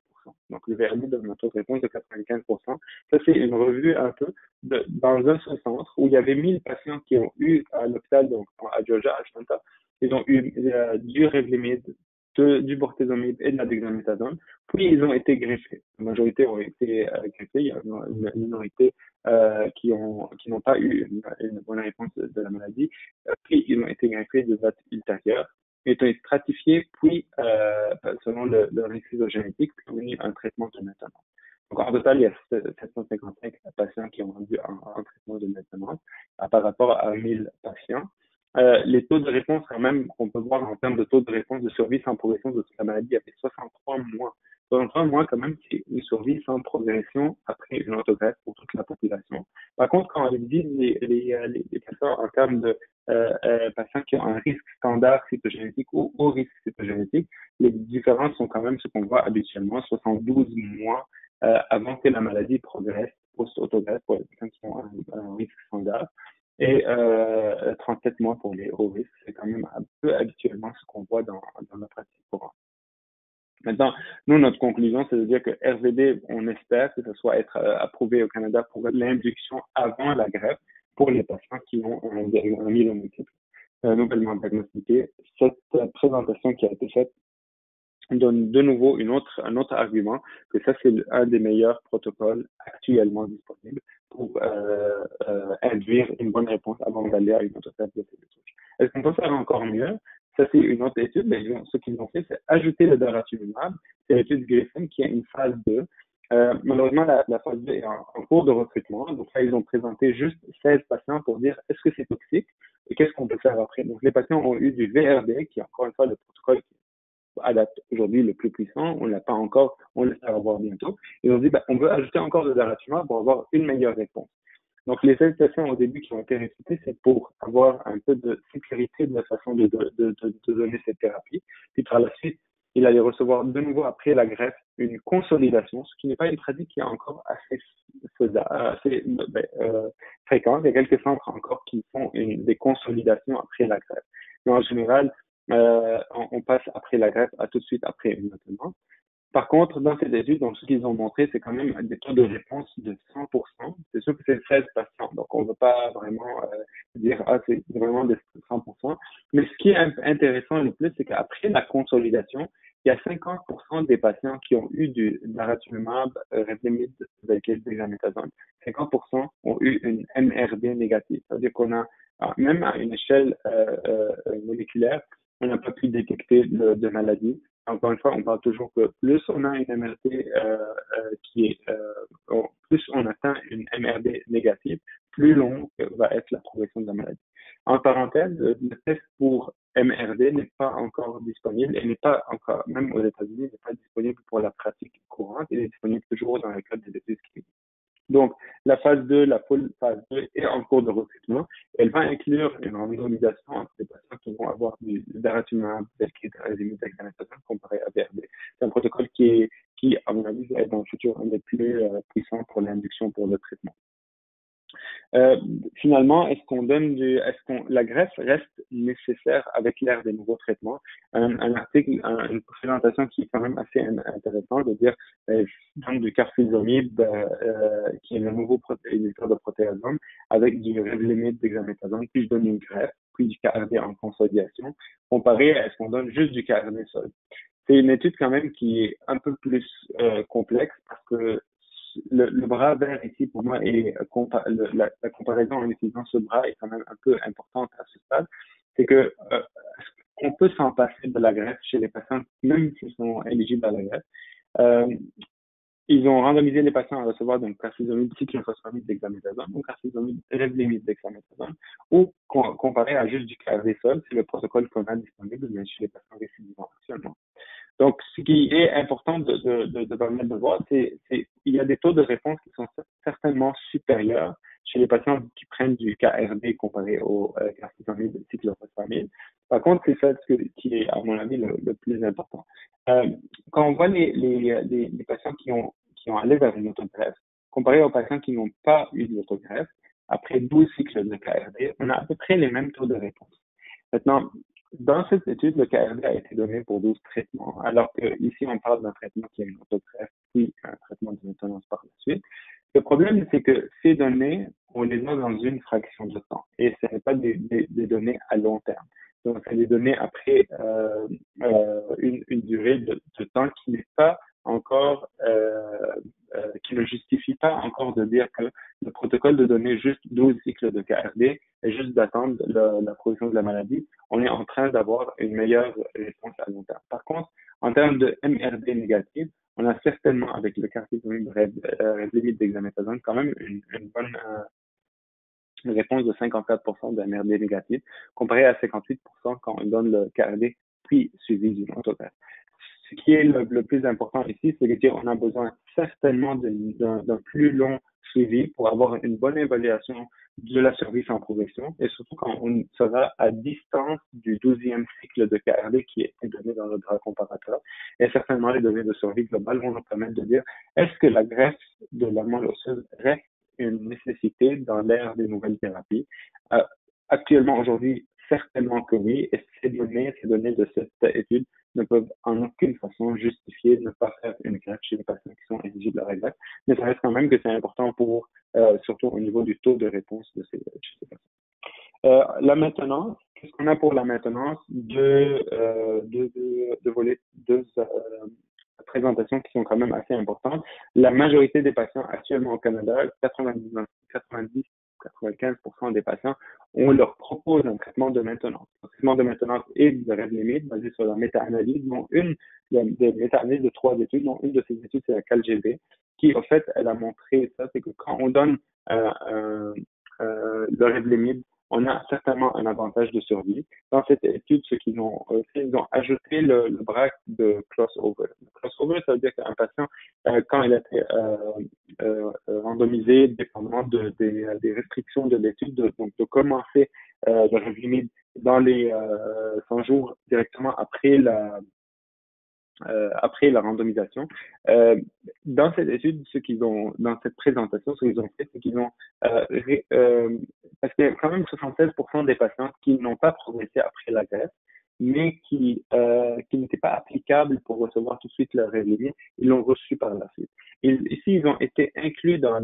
Donc, le VRD donne un taux de réponse de 95%. Ça, c'est une revue un peu dans un seul centre où il y avait 1000 patients qui ont eu à l'hôpital, donc à Georgia, à Atlanta, ils ont eu du Revlimid, du bortezomib et de la dexamethasone, puis ils ont été greffés. La majorité ont été greffés, il y a une minorité qui n'ont pas eu une bonne réponse de la maladie, puis ils ont été greffés de date ultérieure, ils ont été stratifiés, puis selon le risque génétique, puis ont eu un traitement de maintenance. Donc, en total, il y a 755 patients qui ont rendu un traitement de maintenance par rapport à 1000 patients. Les taux de réponse, quand même, qu'on peut voir en termes de taux de réponse de survie sans progression de toute la maladie, avec 63 mois. 63 mois, quand même, c'est une survie sans progression après une autogreffe pour toute la population. Par contre, quand on dit les patients en termes de patients qui ont un risque standard cytogénétique ou haut risque cytogénétique, les différences sont quand même ce qu'on voit habituellement, 72 mois avant que la maladie progresse, post-autogreffe pour les patients qui ont un risque standard et 37 mois pour les hauts risques. C'est quand même un peu habituellement ce qu'on voit dans la pratique courante. Maintenant, nous, notre conclusion, c'est de dire que RVD, on espère que ce soit être approuvé au Canada pour l'induction avant la greffe pour les patients qui ont un myélome multiple nouvellement diagnostiqué. Cette présentation qui a été faite donne de nouveau un autre argument que ça, c'est un des meilleurs protocoles actuellement disponibles pour induire une bonne réponse avant d'aller à une autogreffe de cellules souches. Est-ce qu'on peut faire encore mieux? Ça, c'est une autre étude, mais ce qu'ils ont fait, c'est ajouter le daratumumab. C'est l'étude Griffin qui a une phase 2. Malheureusement, la phase 2 est en cours de recrutement. Donc là, ils ont présenté juste 16 patients pour dire est-ce que c'est toxique et qu'est-ce qu'on peut faire après. Donc les patients ont eu du VRD, qui est encore une fois le protocole à date aujourd'hui le plus puissant, on l'a pas encore, on l'espère avoir bientôt. Ils ont dit, on veut ajouter encore de daratumumab pour avoir une meilleure réponse. Donc, les salutations au début qui ont été récitées, c'est pour avoir un peu de sécurité de la façon de donner cette thérapie. Puis par la suite, il allait recevoir de nouveau après la greffe une consolidation, ce qui n'est pas une pratique qui est encore assez fréquente. Il y a quelques centres encore qui font des consolidations après la greffe. Mais en général, on passe après la greffe à tout de suite après une maintenance. Par contre, dans cette étude, donc, ce qu'ils ont montré, c'est quand même des taux de réponse de 100%. C'est sûr que c'est 16 patients, donc on ne veut pas vraiment dire c'est vraiment des 100%. Mais ce qui est intéressant le plus, c'est qu'après la consolidation, il y a 50% des patients qui ont eu du daratumumab, Revlimid, avec dexamethasone. 50% ont eu une MRD négative. C'est-à-dire qu'on a, même à une échelle moléculaire, on n'a pas pu détecter de maladie. Encore une fois, on parle toujours que plus on a une MRD plus on atteint une MRD négative, plus long va être la progression de la maladie. En parenthèse, le test pour MRD n'est pas encore disponible et n'est pas encore, même aux États-Unis, n'est pas disponible pour la pratique courante. Il est disponible toujours dans le cadre des études cliniques. Donc, la phase 2, la full phase 2 est en cours de recrutement. Elle va inclure une randomisation entre les patients qui vont avoir du daratumumab, Revlimid, dexamethasone comparé à VRD. C'est un protocole qui, à mon avis, va être dans le futur un des plus puissants pour l'induction pour le traitement. Finalement, la greffe reste nécessaire avec l'ère des nouveaux traitements? Un article, une présentation qui est quand même assez intéressante de dire, donc du carfilzomib, qui est le nouveau inhibiteur de protéasome, avec du Revlimid, dexamethasone, puis je donne une greffe, puis du KRD en consolidation, comparé à ce qu'on donne juste du KRD seul. C'est une étude quand même qui est un peu plus complexe parce que le bras vert ici, pour moi, et la comparaison en utilisant ce bras est quand même un peu importante à ce stade. C'est que on peut s'en passer de la greffe chez les patients, même s'ils sont éligibles à la greffe. ils ont randomisé les patients à recevoir donc carfilzomib, cyclophosphamide, dexamethasone ou carfilzomib, revlimid, dexamethasone, ou comparé à juste du KRD seul, c'est le protocole qu'on a disponible mais chez les patients récidivants actuellement. Donc, ce qui est important de permettre de voir, c'est il y a des taux de réponse qui sont certainement supérieurs chez les patients qui prennent du KRD comparé au carfilzomib, cyclophosphamide. Par contre, c'est ça qui est, à mon avis, le plus important. Euh, Quand on voit les patients qui ont allé vers une autogreffe, comparé aux patients qui n'ont pas eu d'autogreffe, après 12 cycles de KRD, on a à peu près les mêmes taux de réponse. Maintenant, dans cette étude, le KRD a été donné pour 12 traitements, alors qu'ici, on parle d'un traitement qui a une autogreffe, puis un traitement de maintenance par la suite. Le problème, c'est que ces données, on les a dans une fraction de temps, et ce n'est pas des données à long terme. Donc, c'est des données après une durée de temps qui n'est pas encore, qui ne justifie pas encore de dire que le protocole de donner juste 12 cycles de KRD et juste d'attendre la progression de la maladie, on est en train d'avoir une meilleure réponse à long terme. Par contre, en termes de MRD négative, on a certainement avec le carfilzomib Revlimid dexamethasone quand même une bonne réponse de 54% de MRD négative, comparé à 58% quand on donne le KRD puis suivi d'une autogreffe. Ce qui est le plus important ici, c'est de dire qu'on a besoin certainement d'un plus long suivi pour avoir une bonne évaluation de la survie sans progression et surtout quand on sera à distance du 12e cycle de KRD qui est donné dans le drap comparateur. Et certainement, les données de survie globale vont nous permettre de dire est-ce que la greffe de la moelle osseuse reste une nécessité dans l'ère des nouvelles thérapies. Actuellement, aujourd'hui, certainement que oui, et ces données de cette étude ne peuvent en aucune façon justifier de ne pas faire une greffe chez les patients qui sont éligibles à la greffe, mais ça reste quand même que c'est important pour, surtout au niveau du taux de réponse de ces patients. La maintenance, qu'est-ce qu'on a pour la maintenance? Deux volets, deux présentations qui sont quand même assez importantes. La majorité des patients actuellement au Canada, 95% des patients, on leur propose un traitement de maintenance. Un traitement de maintenance et de Revlimid basé sur la méta-analyse, dont une des méta-analyses de 3 études, dont une de ces études, c'est la CalGB, qui, en fait, elle a montré ça, c'est que quand on donne le Revlimid, on a certainement un avantage de survie. Dans cette étude, ce qu'ils ont fait, ils ont ajouté le bras de crossover. Le crossover, ça veut dire qu'un patient, quand il a été randomisé, dépendamment des restrictions de l'étude, donc de commencer le Revlimid dans les 100 jours directement après la randomisation. Dans cette étude, dans cette présentation, ce qu'ils ont fait, c'est qu'ils ont, parce qu'il y a quand même 76% des patients qui n'ont pas progressé après la greffe, mais qui n'étaient pas applicables pour recevoir tout de suite leur Revlimid, ils l'ont reçu par la suite. Ici, ils ont été inclus dans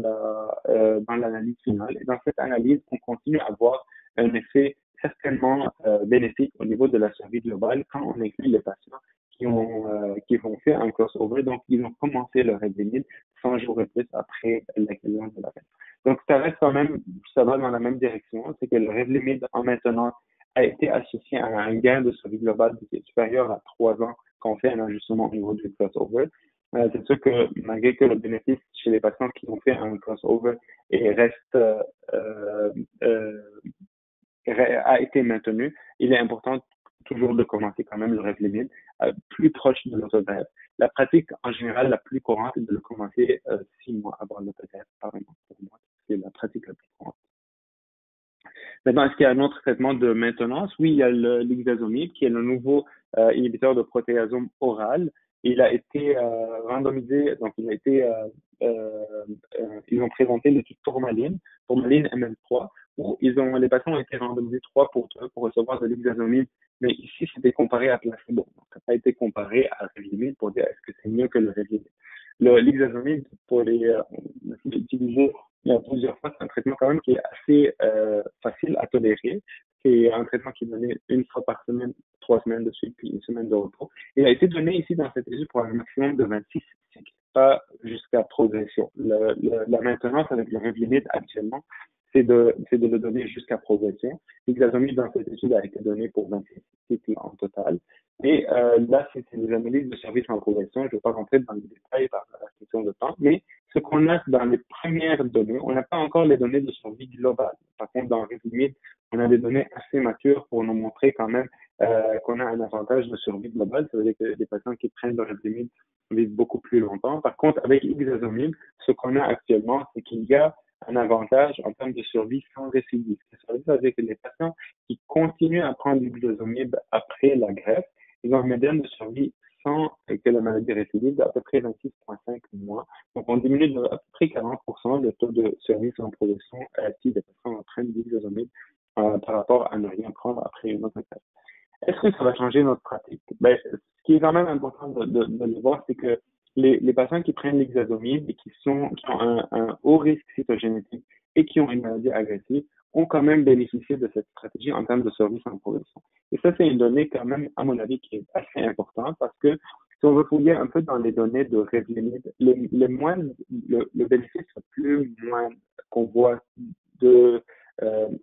l'analyse finale. Et dans cette analyse, on continue à voir un effet certainement bénéfique au niveau de la survie globale quand on inclut les patients qui ont fait un crossover, donc ils ont commencé le Revlimid 100 jours et plus après l'exclusion de la greffe. Donc ça reste quand même, ça va dans la même direction, c'est que le Revlimid en maintenance a été associé à un gain de survie globale qui est supérieur à 3 ans quand on fait un ajustement au niveau du crossover. C'est sûr que malgré que le bénéfice chez les patients qui ont fait un crossover et a été maintenu, il est important toujours de commencer quand même le Revlimid plus proche de l'autogreffe. La pratique en général la plus courante est de le commencer 6 mois avant l'autogreffe, par exemple, pour moi. C'est la pratique la plus courante. Maintenant, est-ce qu'il y a un autre traitement de maintenance? Oui, il y a l'ixazomib, qui est le nouveau inhibiteur de protéasome oral. Il a été randomisé, donc ils ont présenté l'étude tourmaline ML3, où les patients ont été randomisés 3 pour 2 pour recevoir de l'ixazomib, mais ici c'était comparé à placebo, donc ça n'a pas été comparé à Revlimid pour dire est-ce que c'est mieux que le Revlimid. L'ixazomib, pour l'utiliser plusieurs fois, c'est un traitement quand même qui est assez facile à tolérer. C'est un traitement qui est donné une fois par semaine, 3 semaines de suite, puis une semaine de repos. Il a été donné ici dans cette étude pour un maximum de 26 cycles. pas jusqu'à progression. La maintenance avec le Revlimid actuellement, c'est de le donner jusqu'à progression. L'ixazomib dans cette étude a été donné pour 26 cycles en total. Et là, c'est des analyses de service en progression. Je ne vais pas rentrer dans les détails par la question de temps, mais ce qu'on a dans les premières données, on n'a pas encore les données de survie globale. Par contre, dans Revlimid, on a des données assez matures pour nous montrer quand même qu'on a un avantage de survie globale. Ça veut dire que les patients qui prennent le Revlimid vivent beaucoup plus longtemps. Par contre, avec Ixazomib, ce qu'on a actuellement, c'est qu'il y a un avantage en termes de survie sans récidive. Ça veut dire que les patients qui continuent à prendre l'Ixazomib après la greffe, ils ont une médiane de survie sans que la maladie récidive d'à peu près 26,5 mois. Donc, on diminue de à peu près 40% le taux de survie sans progression si les patients prennent l'Ixazomib par rapport à ne rien prendre après une autre greffe. Est-ce que ça va changer notre pratique? Ben, ce qui est quand même important de le voir, c'est que les patients qui prennent l'Ixazomib et qui ont un haut risque cytogénétique et qui ont une maladie agressive ont quand même bénéficié de cette stratégie en termes de survie sans progression. Et ça, c'est une donnée quand même, à mon avis, qui est assez importante parce que si on veut fouiller un peu dans les données de Revlimid, le bénéfice le plus moindre qu'on voit de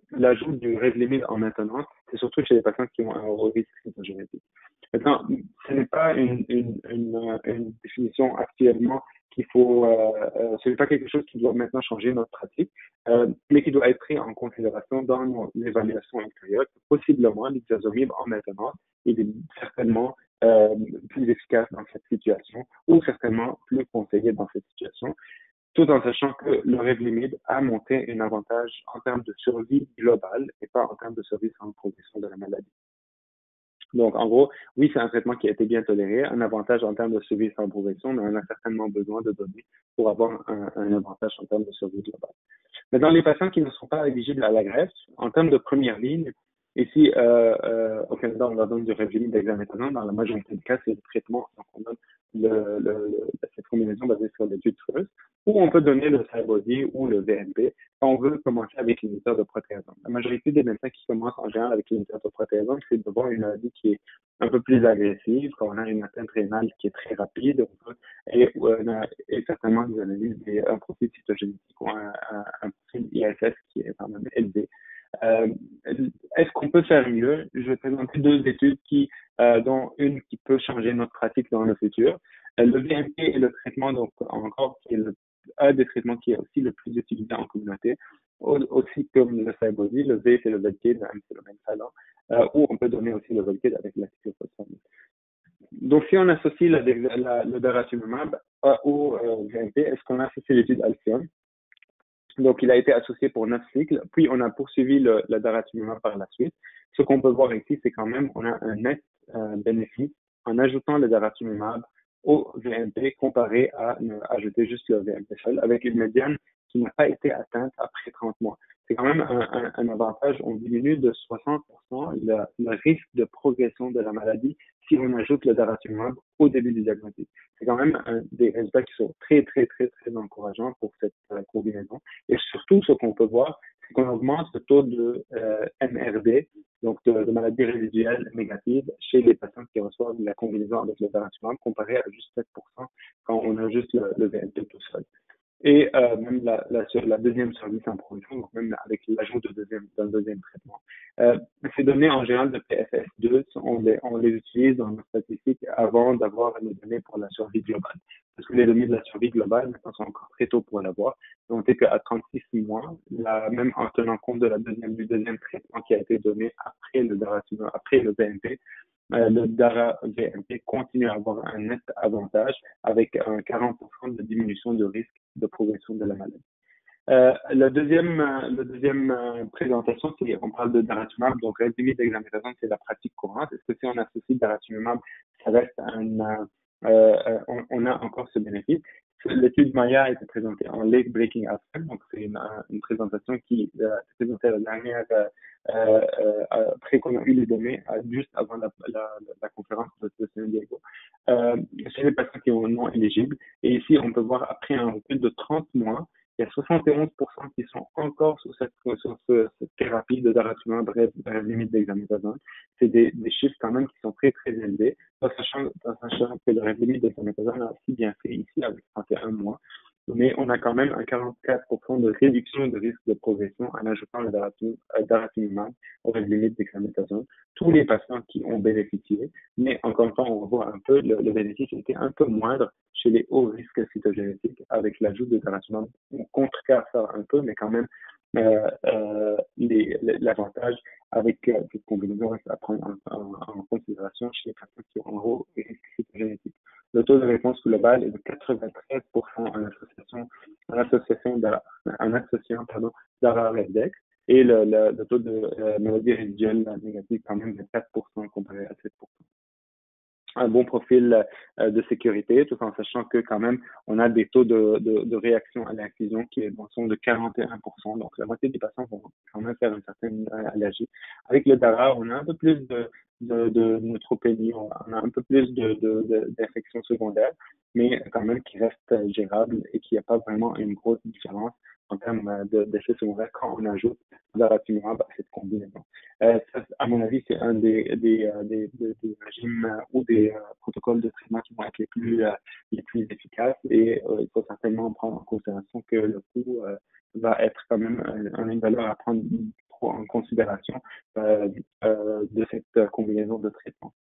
l'ajout du Revlimid en maintenance, c'est surtout chez les patients qui ont un haut risque cytogénétique. Maintenant, ce n'est pas une définition actuellement qu'il faut, ce n'est pas quelque chose qui doit maintenant changer notre pratique, mais qui doit être pris en considération dans l'évaluation ultérieure. Possiblement, l'ixazomib en maintenance, il est certainement plus efficace dans cette situation ou certainement plus conseillé dans cette situation, tout en sachant que le Revlimid a montré un avantage en termes de survie globale et pas en termes de survie sans progression de la maladie. Donc, en gros, oui, c'est un traitement qui a été bien toléré, un avantage en termes de survie sans progression, mais on a certainement besoin de données pour avoir un avantage en termes de survie globale. Mais dans les patients qui ne sont pas éligibles à la greffe, en termes de première ligne, ici, au Canada, on leur donne du Revlimid dexaméthasone. Dans la majorité des cas, c'est le traitement. Donc, on donne cette combinaison basée sur l'étude creuse, ou on peut donner le Cybody ou le VMP quand on veut commencer avec l'inhibiteur de protéasome. La majorité des médecins qui commencent en général avec l'inhibiteur de protéasome, c'est de voir une maladie qui est un peu plus agressive, quand on a une atteinte rénale qui est très rapide, et certainement des analyses un profil cytogénétique ou un profil ISS qui est quand même élevé. Est-ce qu'on peut faire mieux? Je vais présenter deux études dont une qui peut changer notre pratique dans le futur. Le VMP est le traitement, donc encore, qui est un des traitements qui est aussi le plus utilisé en communauté, aussi comme le Cybody, le V c'est le Velcade, c'est le même talent, ou on peut donner aussi le Velcade avec la cyclophosphamide. Donc, si on associe le daratumumab au VMP, est-ce qu'on associe l'étude Alcyon? Donc, il a été associé pour 9 cycles, puis on a poursuivi le daratumumab par la suite. Ce qu'on peut voir ici, c'est quand même, on a un net bénéfice en ajoutant le daratumumab au VMP comparé à ajouter juste le VMP seul, avec une médiane qui n'a pas été atteinte après 30 mois. C'est quand même un avantage. On diminue de 60% le risque de progression de la maladie si on ajoute le daratumumab au début du diagnostic. C'est quand même des résultats qui sont très, très, très, très encourageants pour cette combinaison. Et surtout, ce qu'on peut voir, c'est qu'on augmente le taux de MRD, donc de maladies résiduelles négatives, chez les patients qui reçoivent la combinaison avec le daratumumab, comparé à juste 7% quand on a juste le VMP tout seul. Et même la deuxième service en progression, donc même avec l'ajout d'un deuxième traitement. Ces données en général de PFS2, on les utilise dans nos statistiques avant d'avoir les données pour la survie globale. Parce que les données de la survie globale, maintenant, sont encore très tôt pour l'avoir. On sait qu'à 36 mois, même en tenant compte du deuxième traitement qui a été donné après le daratumumab, après le VMP, le DARA-VMP continue à avoir un net avantage avec un 40% de diminution de risque de progression de la maladie. La deuxième présentation, c'est on parle de daratumumab, donc Revlimid dexaméthasone, c'est la pratique courante. Est-ce que si on associe daratumumab, ça reste on a encore ce bénéfice? L'étude Maya a été présentée en late breaking abstract, donc c'est une présentation qui s'est présentée la dernière après qu'on a eu les données juste avant la conférence de San Diego. Chez les patients qui sont non éligibles, et ici on peut voir après un recul de 30 mois il y a 71% qui sont encore sur cette thérapie de daratumumab brève limite dexamethasone. C'est des chiffres quand même qui sont très, très élevés, en sachant que le brève limite dexamethasone a aussi bien fait ici avec 31 mois. Mais on a quand même un 44% de réduction de risque de progression en ajoutant le daratumumab au brève limite dexamethasone. Tous les patients qui ont bénéficié, mais encore une fois, on voit un peu le bénéfice était un peu moindre chez les hauts risques cytogénétiques avec l'ajout de daratumumab. On contrecarre ça un peu, mais quand même, l'avantage avec cette combinaison reste à prendre en considération chez les patients qui ont un haut risque cytogénétique. Le taux de réponse global est de 93% en associant DARA-Redex et le taux de maladie résiduelle négative quand même de 4% comparé à 7%. Un bon profil de sécurité, tout en sachant que quand même, on a des taux de réaction à l'infusion qui sont de 41%. Donc, la moitié des patients vont quand même faire une certaine allergie. Avec le DARA, on a un peu plus de neutropénie, on a un peu plus d'infections secondaires, mais quand même qui reste gérable et qui n'a pas vraiment une grosse différence en termes d'effets secondaires quand on ajoute daratumumab à cette combinaison. Ça, à mon avis, c'est un des régimes ou des protocoles de traitement qui vont être les plus efficaces et il faut certainement prendre en considération que le coût va être quand même une valeur à prendre en considération de cette combinaison de traitements.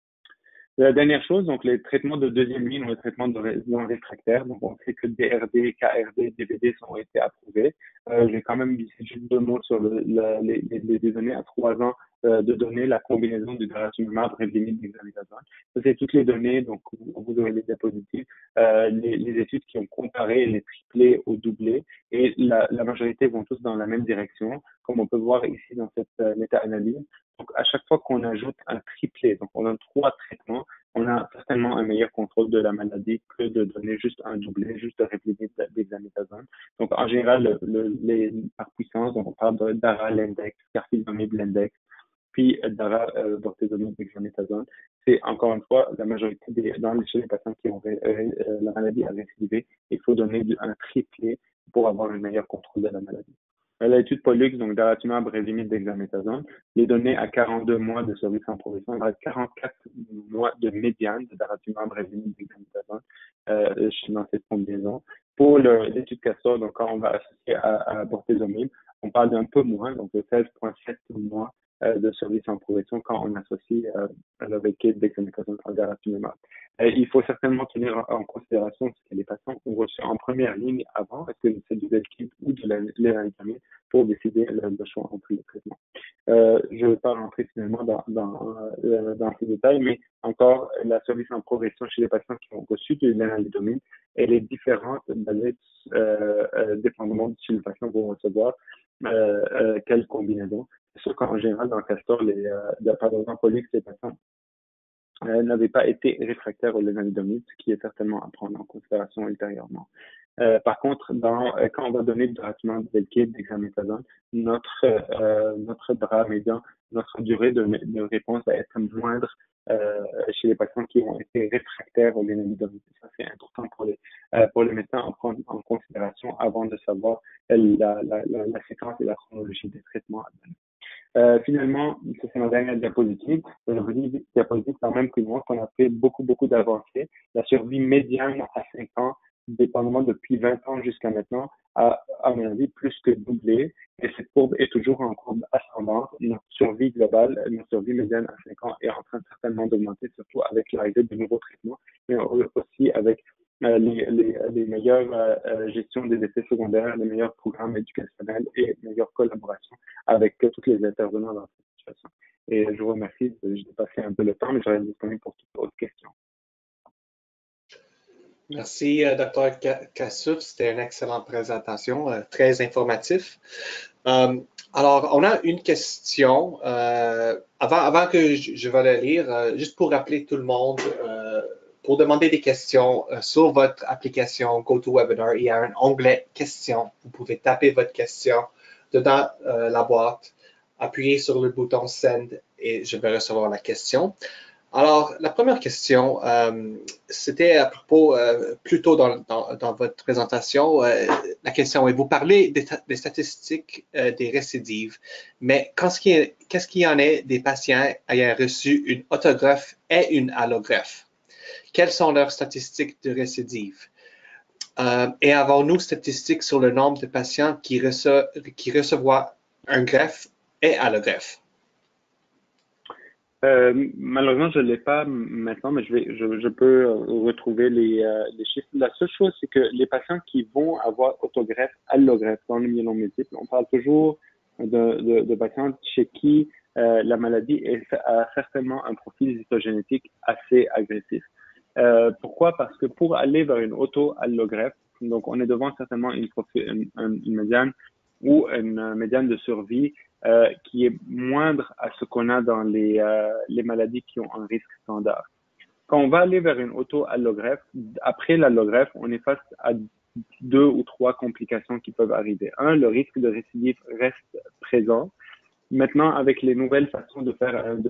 La dernière chose, donc les traitements de deuxième ligne ou les traitements non réfractaires. Donc, on sait que DRD, KRD, DBD ont été approuvés. J'ai quand même dit juste 2 mots sur les données à 3 ans de données, la combinaison du daratumumab Revlimid dexamethasone. Ça, c'est toutes les données, donc vous aurez les diapositives, les études qui ont comparé les triplés aux doublés et la majorité vont tous dans la même direction, comme on peut voir ici dans cette méta-analyse. Donc, à chaque fois qu'on ajoute un triplé, donc on donne 3 traitements, on a certainement un meilleur contrôle de la maladie que de donner juste un doublé, juste de Revlimid dexamethasone. Donc, en général, par puissance, donc on parle de DARA, l'index, carfilzomib, l'index, puis DARA, bortezomib, dexamethasone. C'est encore une fois la majorité chez les patients qui ont la maladie à récidiver, il faut donner un triplé pour avoir un meilleur contrôle de la maladie. L'étude Pollux, donc daratumumab Revlimid dexamethasone, les données à 42 mois de survie sans progression, il reste 44 mois de médiane de daratumumab Revlimid dexamethasone dans cette combinaison. Pour l'étude Castor, donc quand on va associer à bortezomib, on parle d'un peu moins, donc de 16,7 mois de survie sans progression quand on associe avec dexamethasone au daratumumab. Il faut certainement tenir en considération ce que les patients ont reçu en première ligne avant, est-ce que c'est du Velcade ou de l'éranithamine pour décider le choix entre les traitements. Je ne vais pas rentrer finalement dans ces détails, mais encore, la survie sans progression chez les patients qui ont reçu de l'éranithamine, elle est différente dépendamment de si les patients vont recevoir quelle combinaison. C'est sûr qu'en général, dans le Castor, par exemple, Pollux, les patients n'avaient pas été réfractaires au lénaludomide, ce qui est certainement à prendre en considération ultérieurement. Par contre, quand on va donner du daratumumab de Velcade, dexamethasone, notre DRA médian, notre durée de réponse va être moindre chez les patients qui ont été réfractaires au lénaludomide. Ça, c'est important pour les médecins à prendre en considération avant de savoir la séquence et la chronologie des traitements à donner. Finalement, ça c'est ma dernière diapositive. Une diapositive quand même qui montre qu'on a fait beaucoup d'avancées. La survie médiane à 5 ans, dépendamment depuis 20 ans jusqu'à maintenant, a, à mon avis, plus que doublé. Et cette courbe est toujours en courbe ascendante. Notre survie globale, notre survie médiane à 5 ans est en train certainement d'augmenter, surtout avec l'arrivée de nouveaux traitements, mais aussi avec les meilleures gestions des effets secondaires, les meilleurs programmes éducationnels et meilleure collaboration avec tous les intervenants dans cette situation. Et je vous remercie, j'ai dépassé un peu le temps, mais je reste disponible pour toutes autres questions. Merci, Dr. Kassouf. C'était une excellente présentation, très informatif. Alors, on a une question. Avant que je vais la lire, juste pour rappeler tout le monde, pour demander des questions sur votre application GoToWebinar, il y a un onglet questions. Vous pouvez taper votre question dedans la boîte, appuyer sur le bouton Send et je vais recevoir la question. Alors, la première question, c'était à propos, plus tôt dans votre présentation, la question est, vous parlez des statistiques des récidives, mais qu'est-ce qu'il y en est des patients ayant reçu une autogreffe et une allogreffe? Quelles sont leurs statistiques de récidive? Et avons-nous statistiques sur le nombre de patients qui recevront un greffe et allogreffe? Malheureusement, je ne l'ai pas maintenant, mais je peux retrouver les chiffres. La seule chose, c'est que les patients qui vont avoir autogreffe, allogreffe dans le myélome multiple, on parle toujours de patients chez qui la maladie a certainement un profil cytogénétique assez agressif. Pourquoi? Parce que pour aller vers une auto-allogreffe, donc on est devant certainement une médiane ou une médiane de survie qui est moindre à ce qu'on a dans les maladies qui ont un risque standard. Quand on va aller vers une auto-allogreffe, après l'allogreffe, on est face à 2 ou 3 complications qui peuvent arriver. Un, le risque de récidive reste présent. Maintenant, avec les nouvelles façons de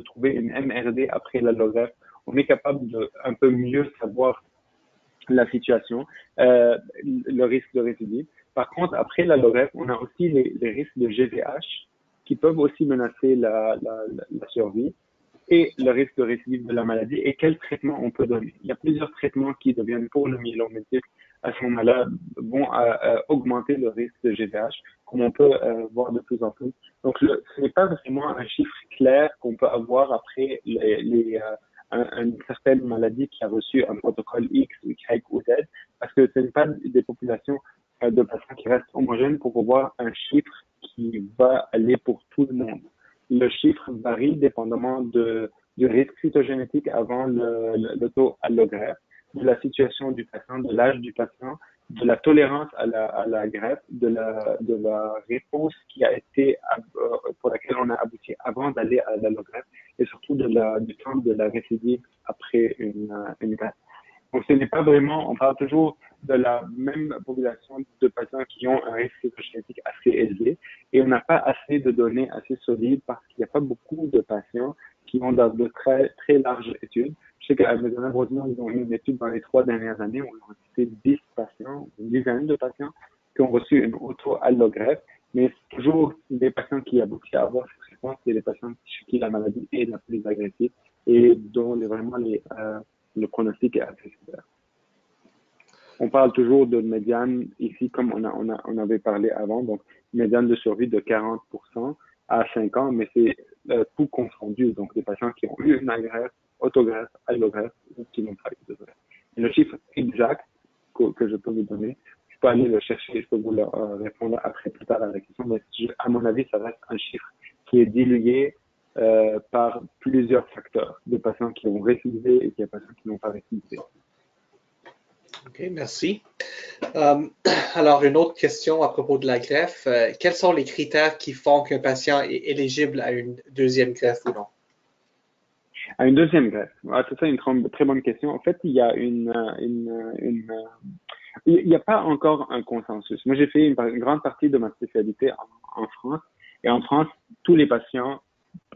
trouver une MRD après l'allogreffe, on est capable de un peu mieux savoir la situation, le risque de récidive. Par contre, après l'allogreffe, on a aussi les risques de GVH qui peuvent aussi menacer la survie et le risque de récidive de la maladie et quel traitement on peut donner. Il y a plusieurs traitements qui deviennent pour le myélome multiple à ce moment-là vont augmenter le risque de GVH, comme on peut voir de plus en plus. Donc, ce n'est pas vraiment un chiffre clair qu'on peut avoir après une certaine maladie qui a reçu un protocole X, Y ou Z, parce que ce n'est pas des populations de patients qui restent homogènes pour avoir un chiffre qui va aller pour tout le monde. Le chiffre varie dépendamment du risque cytogénétique avant l'auto-allogreffe, de la situation du patient, de l'âge du patient, de la tolérance à la greffe, de la réponse qui a été pour laquelle on a abouti avant d'aller à l'allogreffe et surtout du temps de la récidive après une greffe. Donc, ce n'est pas vraiment, on parle toujours de la même population de patients qui ont un risque cytogénétique assez élevé et on n'a pas assez de données assez solides parce qu'il n'y a pas beaucoup de patients qui ont dans de très, très larges études. Je sais qu'à Maisonneuve, Rosemont, ils ont eu une étude dans les 3 dernières années où ils ont cité 10 patients, une dizaine de patients qui ont reçu une auto-allogreffe, mais c'est toujours des patients qui aboutissent à avoir cette réponse, c'est les patients chez qui la maladie est la plus agressive et dont le pronostic est assez sévère. On parle toujours de médiane ici, comme on avait parlé avant, donc médiane de survie de 40% à 5 ans, mais c'est tout confondu, donc des patients qui ont eu une agreffe, autogreffe, allogreffe ou qui n'ont pas eu de greffe. Le chiffre exact que je peux vous donner, je peux aller le chercher, je peux vous le répondre après plus tard à la question, mais à mon avis, ça reste un chiffre qui est dilué par plusieurs facteurs, des patients qui ont récidivé et des patients qui n'ont pas récidivé. OK, merci. Alors, une autre question à propos de la greffe. Quels sont les critères qui font qu'un patient est éligible à une deuxième greffe ou non? À une deuxième greffe. Ah, c'est ça une très bonne question. En fait, il y a il n'y a pas encore un consensus. Moi, j'ai fait une grande partie de ma spécialité en France. Et en France, tous les patients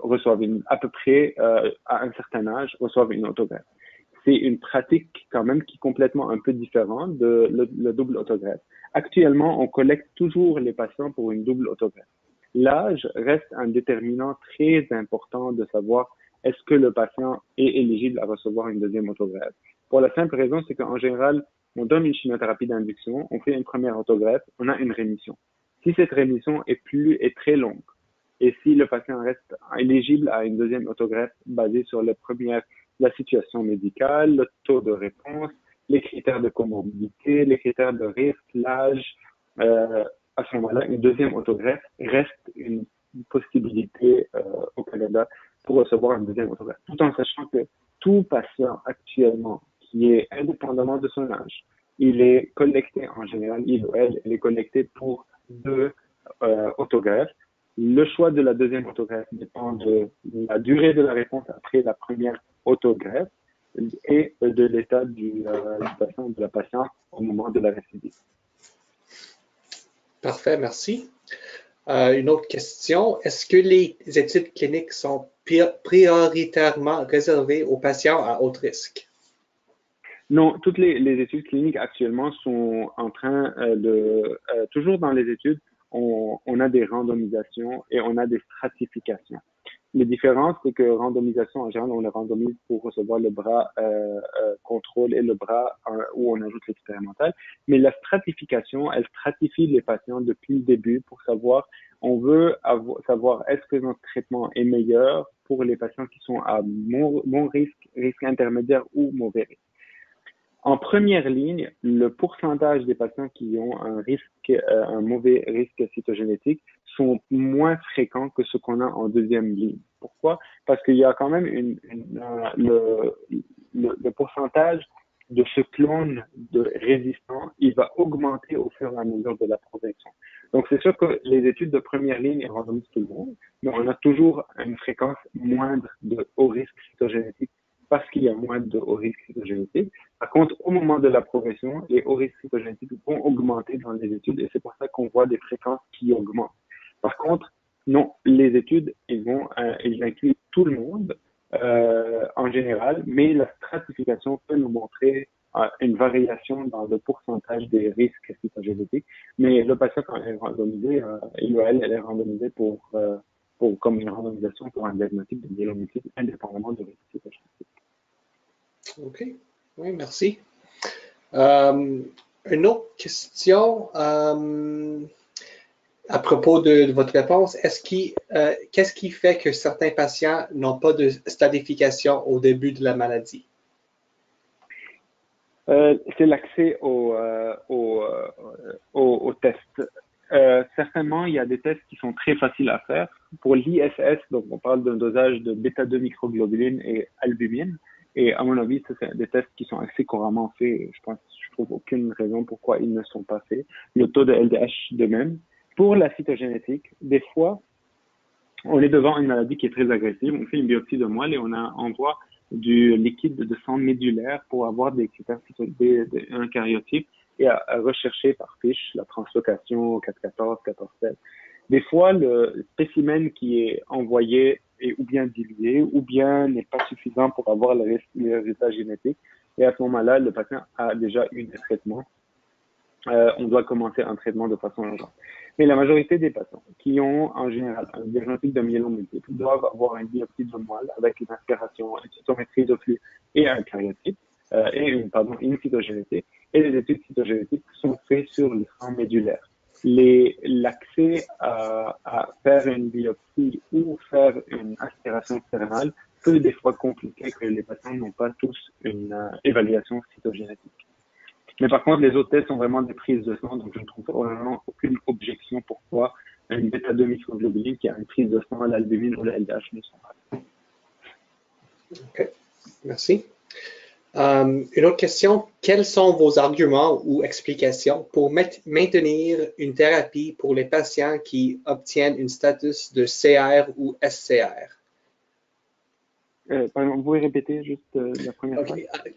reçoivent à peu près, à un certain âge, reçoivent une autogreffe. C'est une pratique quand même qui est complètement un peu différente de le double autogreffe. Actuellement, on collecte toujours les patients pour une double autogreffe. L'âge reste un déterminant très important de savoir est-ce que le patient est éligible à recevoir une deuxième autogreffe. Pour la simple raison, c'est qu'en général, on donne une chimiothérapie d'induction, on fait une première autogreffe, on a une rémission. Si cette rémission est très longue, et si le patient reste éligible à une deuxième autogreffe basée sur la situation médicale, le taux de réponse, les critères de comorbidité, les critères de risque, l'âge, à ce moment-là, une deuxième autogreffe reste une possibilité au Canada pour recevoir une deuxième autogreffe. Tout en sachant que tout patient actuellement qui est indépendamment de son âge, il est collecté en général, il ou elle est collecté pour 2 autogreffes. Le choix de la deuxième autogreffe dépend de la durée de la réponse après la première autogreffe et de l'état du patient ou de la patiente au moment de la récidive. Parfait, merci. Une autre question. Est-ce que les études cliniques sont prioritairement réservé aux patients à haut risque? Non, toutes les études cliniques actuellement sont en train toujours dans les études, on a des randomisations et on a des stratifications. Les différences, c'est que randomisation, en général, on les randomise pour recevoir le bras contrôle et le bras où on ajoute l'expérimental. Mais la stratification, elle stratifie les patients depuis le début pour savoir, on veut savoir est-ce que notre traitement est meilleur pour les patients qui sont à bon risque, risque intermédiaire ou mauvais risque. En première ligne, le pourcentage des patients qui ont un mauvais risque cytogénétique sont moins fréquents que ce qu'on a en deuxième ligne. Pourquoi? Parce qu'il y a quand même le pourcentage de ce clone de résistant, il va augmenter au fur et à mesure de la progression. Donc, c'est sûr que les études de première ligne randomisent tout le monde, mais on a toujours une fréquence moindre de haut risque cytogénétique parce qu'il y a moins de haut risque cytogénétique. Par contre, au moment de la progression, les hauts risques cytogénétiques vont augmenter dans les études et c'est pour ça qu'on voit des fréquences qui augmentent. Par contre, non, les études, ils incluent tout le monde en général, mais la stratification peut nous montrer une variation dans le pourcentage des risques cytogénétiques. Mais le patient, quand il est randomisé, il ou elle est randomisé comme une randomisation pour un diagnostic de myélomyélite indépendamment du risque cytogénétique. OK. Oui, merci. Une autre question à propos de votre réponse. Qu'est-ce qui fait que certains patients n'ont pas de stadification au début de la maladie? C'est l'accès aux tests. Certainement, il y a des tests qui sont très faciles à faire. Pour l'ISS, donc on parle d'un dosage de bêta-2 microglobuline et albumine. Et à mon avis, c'est des tests qui sont assez couramment faits. Je trouve aucune raison pourquoi ils ne sont pas faits. Le taux de LDH de même. Pour la cytogénétique, des fois, on est devant une maladie qui est très agressive. On fait une biopsie de moelle et on voit du liquide de sang médulaire pour avoir des critères un karyotype et à rechercher par fiche la translocation 414, 14-7. Des fois, le spécimen qui est envoyé est ou bien dilué ou bien n'est pas suffisant pour avoir le résultat génétique. Et à ce moment-là, le patient a déjà eu des traitements. On doit commencer un traitement de façon urgente. Mais la majorité des patients qui ont en général un diagnostic de myélome multiple doivent avoir une biopsie de moelle avec une aspiration, une cytométrie de flux et un karyotype, une cytogénétique. Et les études cytogénétiques sont faites sur le sang médulaire. L'accès à faire une biopsie ou faire une aspiration externale peut des fois compliquer que les patients n'ont pas tous une évaluation cytogénétique. Mais par contre, les autres tests sont vraiment des prises de sang, donc je ne trouve vraiment aucune objection pourquoi une bêta-2 microglobuline qui a une prise de sang à l'albumine ou à l'LDH ne sont pas. OK, merci. Une autre question, quels sont vos arguments ou explications pour maintenir une thérapie pour les patients qui obtiennent un statut de CR ou SCR? Vous pouvez répéter juste la première fois?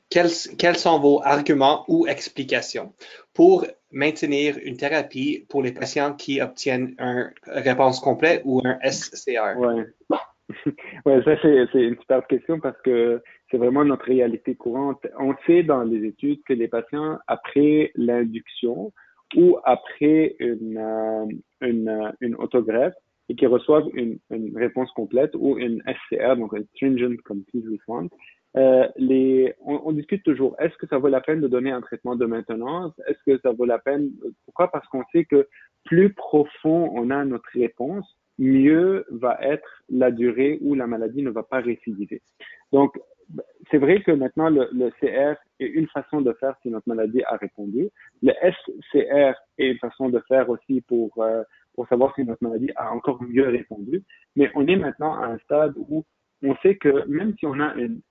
Quels sont vos arguments ou explications pour maintenir une thérapie pour les patients qui obtiennent une réponse complète ou un SCR? Ouais. Ouais, ça c'est une super question parce que c'est vraiment notre réalité courante. On sait dans les études que les patients après l'induction ou après une autogreffe et qui reçoivent une réponse complète ou une SCR, donc un Stringent Complete Response, on discute toujours, est-ce que ça vaut la peine de donner un traitement de maintenance? Est-ce que ça vaut la peine? Pourquoi? Parce qu'on sait que plus profond on a notre réponse, mieux va être la durée où la maladie ne va pas récidiver. Donc, c'est vrai que maintenant, le CR est une façon de faire si notre maladie a répondu. Le SCR est une façon de faire aussi pour savoir si notre maladie a encore mieux répondu. Mais on est maintenant à un stade où on sait que même si on a une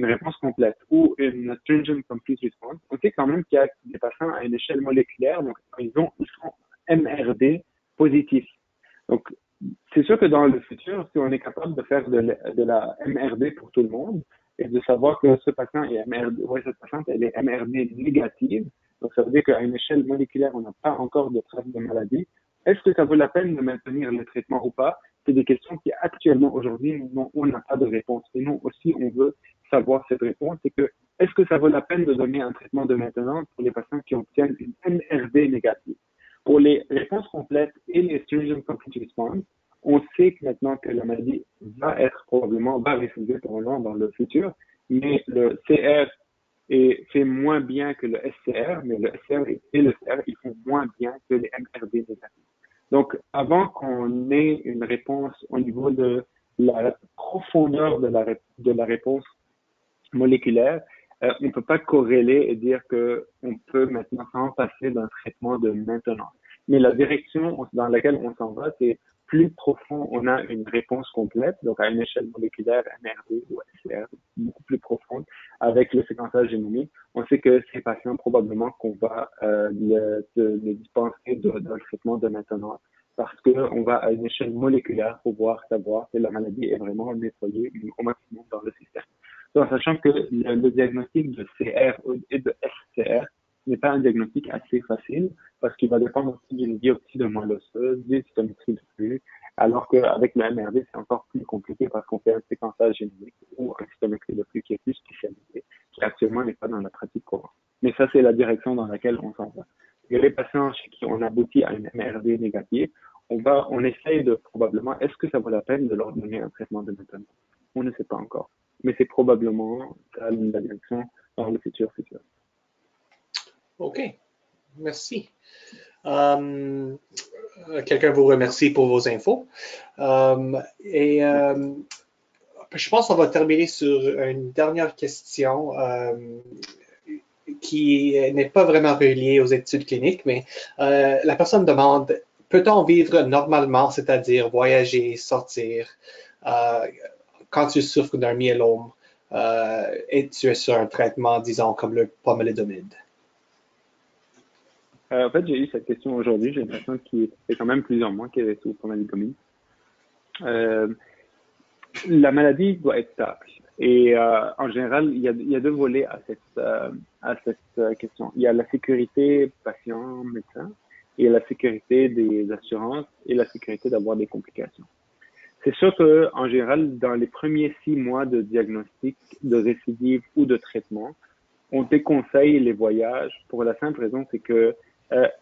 réponse complète ou une stringent complete response, on sait quand même qu'il y a des patients à une échelle moléculaire, donc ils sont MRD positifs. Donc, c'est sûr que dans le futur, si on est capable de faire de la MRD pour tout le monde et de savoir que ce patient est MRD, cette patiente elle est MRD négative, donc ça veut dire qu'à une échelle moléculaire, on n'a pas encore de trace de maladie. Est-ce que ça vaut la peine de maintenir le traitement ou pas? c'est des questions qui actuellement, aujourd'hui, on n'a pas de réponse. Et nous aussi, on veut savoir cette réponse. C'est que, est-ce que ça vaut la peine de donner un traitement de maintenance pour les patients qui obtiennent une MRD négative? Pour les réponses complètes et les stringent complete response, on sait que maintenant que la maladie va récidiver probablement dans le futur, mais le CR fait moins bien que le SCR, mais le SCR et le CR, ils font moins bien que les MRD négatifs. Donc, avant qu'on ait une réponse au niveau de la profondeur de la réponse moléculaire, on ne peut pas corréler et dire qu'on peut maintenant s'en passer d'un traitement de maintenance. Mais la direction dans laquelle on s'en va, c'est plus profond, on a une réponse complète, donc à une échelle moléculaire MRD ou SCR, beaucoup plus profonde, avec le séquençage génomique. On sait que ces patients, probablement qu'on va les dispenser d'un traitement de maintenance parce qu'on va à une échelle moléculaire pour savoir que la maladie est vraiment nettoyée au maximum dans le système. Donc, sachant que le diagnostic de CR et de SCR n'est pas un diagnostic assez facile parce qu'il va dépendre aussi d'une biopsie de moelle osseuse, d'une cytométrie de flux, alors qu'avec le MRD, c'est encore plus compliqué parce qu'on fait un séquençage génomique ou un cytométrie de flux qui est plus spécialisé, qui actuellement n'est pas dans la pratique courante. Mais ça, c'est la direction dans laquelle on s'en va. Et les patients chez qui on aboutit à une MRD négative, on essaye de probablement, est-ce que ça vaut la peine de leur donner un traitement de maintenance? On ne sait pas encore. Mais c'est probablement ça la direction dans le futur. OK, merci. Quelqu'un vous remercie pour vos infos. Je pense qu'on va terminer sur une dernière question qui n'est pas vraiment reliée aux études cliniques, mais la personne demande, peut-on vivre normalement, c'est-à-dire voyager, sortir, quand tu souffres d'un myélome et tu es sur un traitement, disons, comme le pomalidomide? En fait, j'ai eu cette question aujourd'hui. J'ai une personne qui fait quand même plusieurs mois qu'elle est sous pomalidomide. La maladie doit être stable. Et en général, il y a deux volets à cette question. Il y a la sécurité patient-médecin et la sécurité des assurances et la sécurité d'avoir des complications. C'est sûr que en général, dans les premiers 6 mois de diagnostic, de récidive ou de traitement, on déconseille les voyages pour la simple raison, c'est que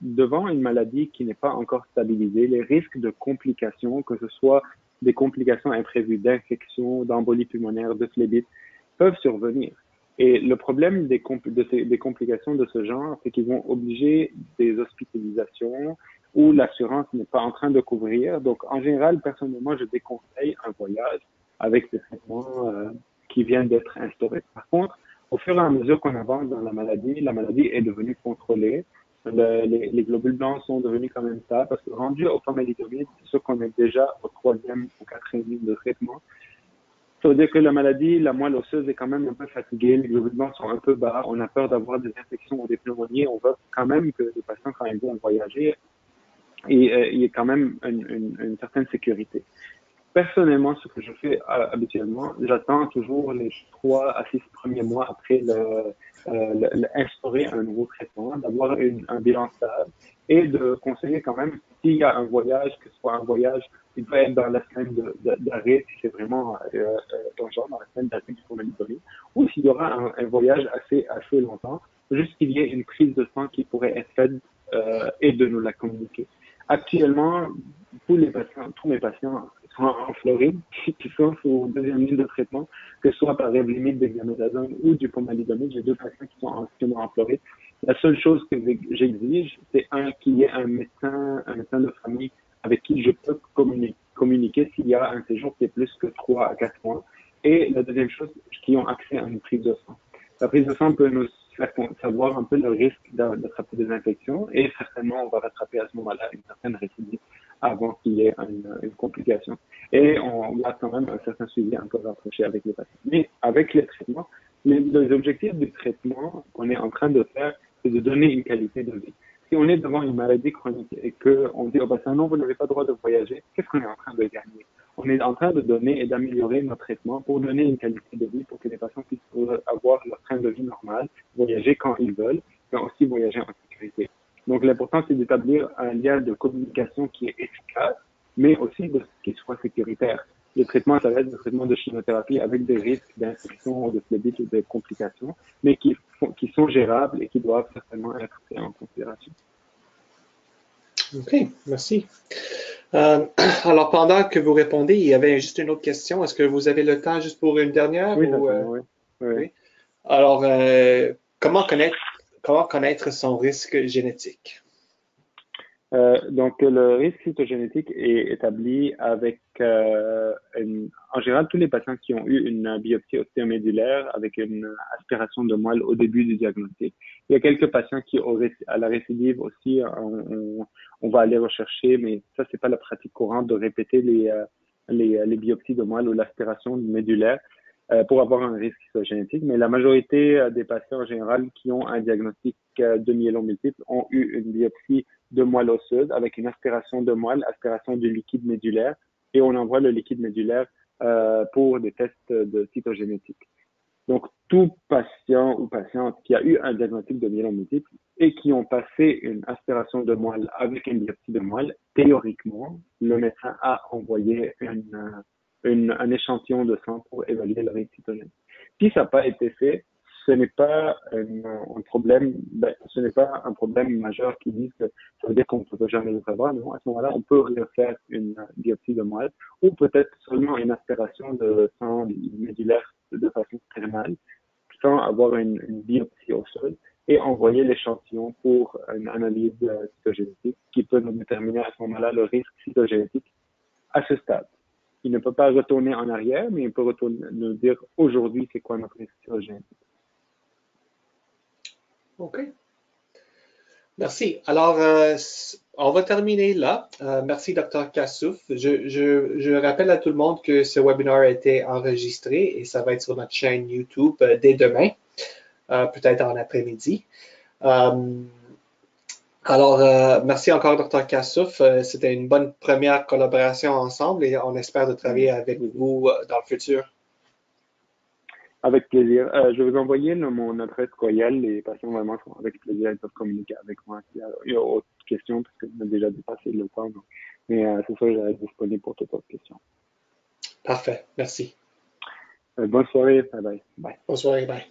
devant une maladie qui n'est pas encore stabilisée, les risques de complications, que ce soit des complications imprévues d'infection, d'embolie pulmonaire, de phlébite, peuvent survenir. Et le problème des complications de ce genre, c'est qu'ils vont obliger des hospitalisations où l'assurance n'est pas en train de couvrir. Donc, en général, personnellement, je déconseille un voyage avec des traitements qui viennent d'être instaurés. Par contre, au fur et à mesure qu'on avance dans la maladie est devenue contrôlée. Les globules blancs sont devenus quand même stables parce que rendu au pomalidomide, c'est sûr qu'on est déjà au 3e ou 4e ligne de traitement. Ça veut dire que la maladie, la moelle osseuse est quand même un peu fatiguée, les globules blancs sont un peu bas, on a peur d'avoir des infections ou des pneumonies, on veut quand même que les patients, quand ils vont voyager, il y ait quand même une certaine sécurité. Personnellement, ce que je fais habituellement, j'attends toujours les 3 à 6 premiers mois après instaurer un nouveau traitement, d'avoir un bilan stable et de conseiller quand même s'il y a un voyage, que ce soit un voyage qui doit être dans la semaine d'arrêt, si c'est vraiment urgent, dans la semaine d'arrêt du pomalidomide, ou s'il y aura un voyage assez longtemps, juste qu'il y ait une prise de sang qui pourrait être faite et de nous la communiquer. Actuellement, tous mes patients sont en Floride, qui sont sous 2e ligne de traitement, que ce soit par Revlimid, dexamethasone ou du pomalidomide. J'ai 2 patients qui sont en Floride. La seule chose que j'exige, c'est qu'il y ait un médecin de famille avec qui je peux communiquer s'il y a un séjour qui est plus que 3 à 4 mois. Et la deuxième chose, qui ont accès à une prise de sang. La prise de sang peut nous faire savoir un peu le risque d'attraper des infections et certainement on va rattraper à ce moment-là une certaine récidive avant qu'il y ait une complication. Et on a quand même un certain suivi un peu rapproché avec les patients. Mais avec les traitements, les objectifs du traitement qu'on est en train de faire, c'est de donner une qualité de vie. Si on est devant une maladie chronique et qu'on dit au patient non, vous n'avez pas le droit de voyager, qu'est-ce qu'on est en train de gagner? On est en train de donner et d'améliorer notre traitement pour donner une qualité de vie pour que les patients puissent avoir leur train de vie normal, voyager quand ils veulent, mais aussi voyager en sécurité. Donc, l'important, c'est d'établir un lien de communication qui est efficace mais aussi de ce qui soit sécuritaire. Les traitements, ça va être des traitements de chimiothérapie avec des risques d'infection, de phlébite ou de complications, mais qui sont gérables et qui doivent certainement être pris en considération. OK, merci. Alors, pendant que vous répondez, il y avait juste une autre question. Est-ce que vous avez le temps juste pour une dernière Oui, ou, certainement, oui. Oui. oui? Alors, comment connaître son risque génétique? Donc, le risque cytogénétique est établi avec, en général, tous les patients qui ont eu une biopsie ostéomédulaire avec une aspiration de moelle au début du diagnostic. Il y a quelques patients qui auraient, à la récidive aussi, on va aller rechercher, mais ça, c'est pas la pratique courante de répéter les biopsies de moelle ou l'aspiration médulaire pour avoir un risque cytogénétique. Mais la majorité des patients en général qui ont un diagnostic de myélome multiple ont eu une biopsie de moelle osseuse avec une aspiration de moelle, aspiration du liquide médulaire, et on envoie le liquide médulaire pour des tests de cytogénétique. Donc, tout patient ou patiente qui a eu un diagnostic de myélome multiple et qui ont passé une aspiration de moelle avec une biopsie de moelle, théoriquement, le médecin a envoyé un échantillon de sang pour évaluer le risque cytogénique. Si ça n'a pas été fait, ce n'est pas un problème, ce n'est pas un problème majeur qui dit que ça veut dire qu'on ne peut jamais le savoir. Non, à ce moment-là, on peut refaire une biopsie de moelle ou peut-être seulement une aspiration de sang médulaire de façon thermale, sans avoir une biopsie osseuse et envoyer l'échantillon pour une analyse cytogénétique qui peut nous déterminer à ce moment-là le risque cytogénétique à ce stade. Il ne peut pas retourner en arrière, mais il peut nous dire aujourd'hui c'est quoi notre risque cytogénétique. OK. Merci. Alors, on va terminer là. Merci, Dr. Kassouf. Je rappelle à tout le monde que ce webinaire a été enregistré et ça va être sur notre chaîne YouTube dès demain, peut-être en après-midi. Alors, merci encore, Dr. Kassouf. C'était une bonne première collaboration ensemble et on espère de travailler avec vous dans le futur. Avec plaisir. Je vais vous envoyer mon adresse courriel. Les patients vraiment sont avec plaisir, ils peuvent communiquer avec moi. Il y a autre question parce que on a déjà dépassé le temps. Donc. Mais c'est ça, je vais être disponible pour toute autre question. Parfait. Merci. Bonne soirée. Bye bye. Bye. Bonne soirée. Bye.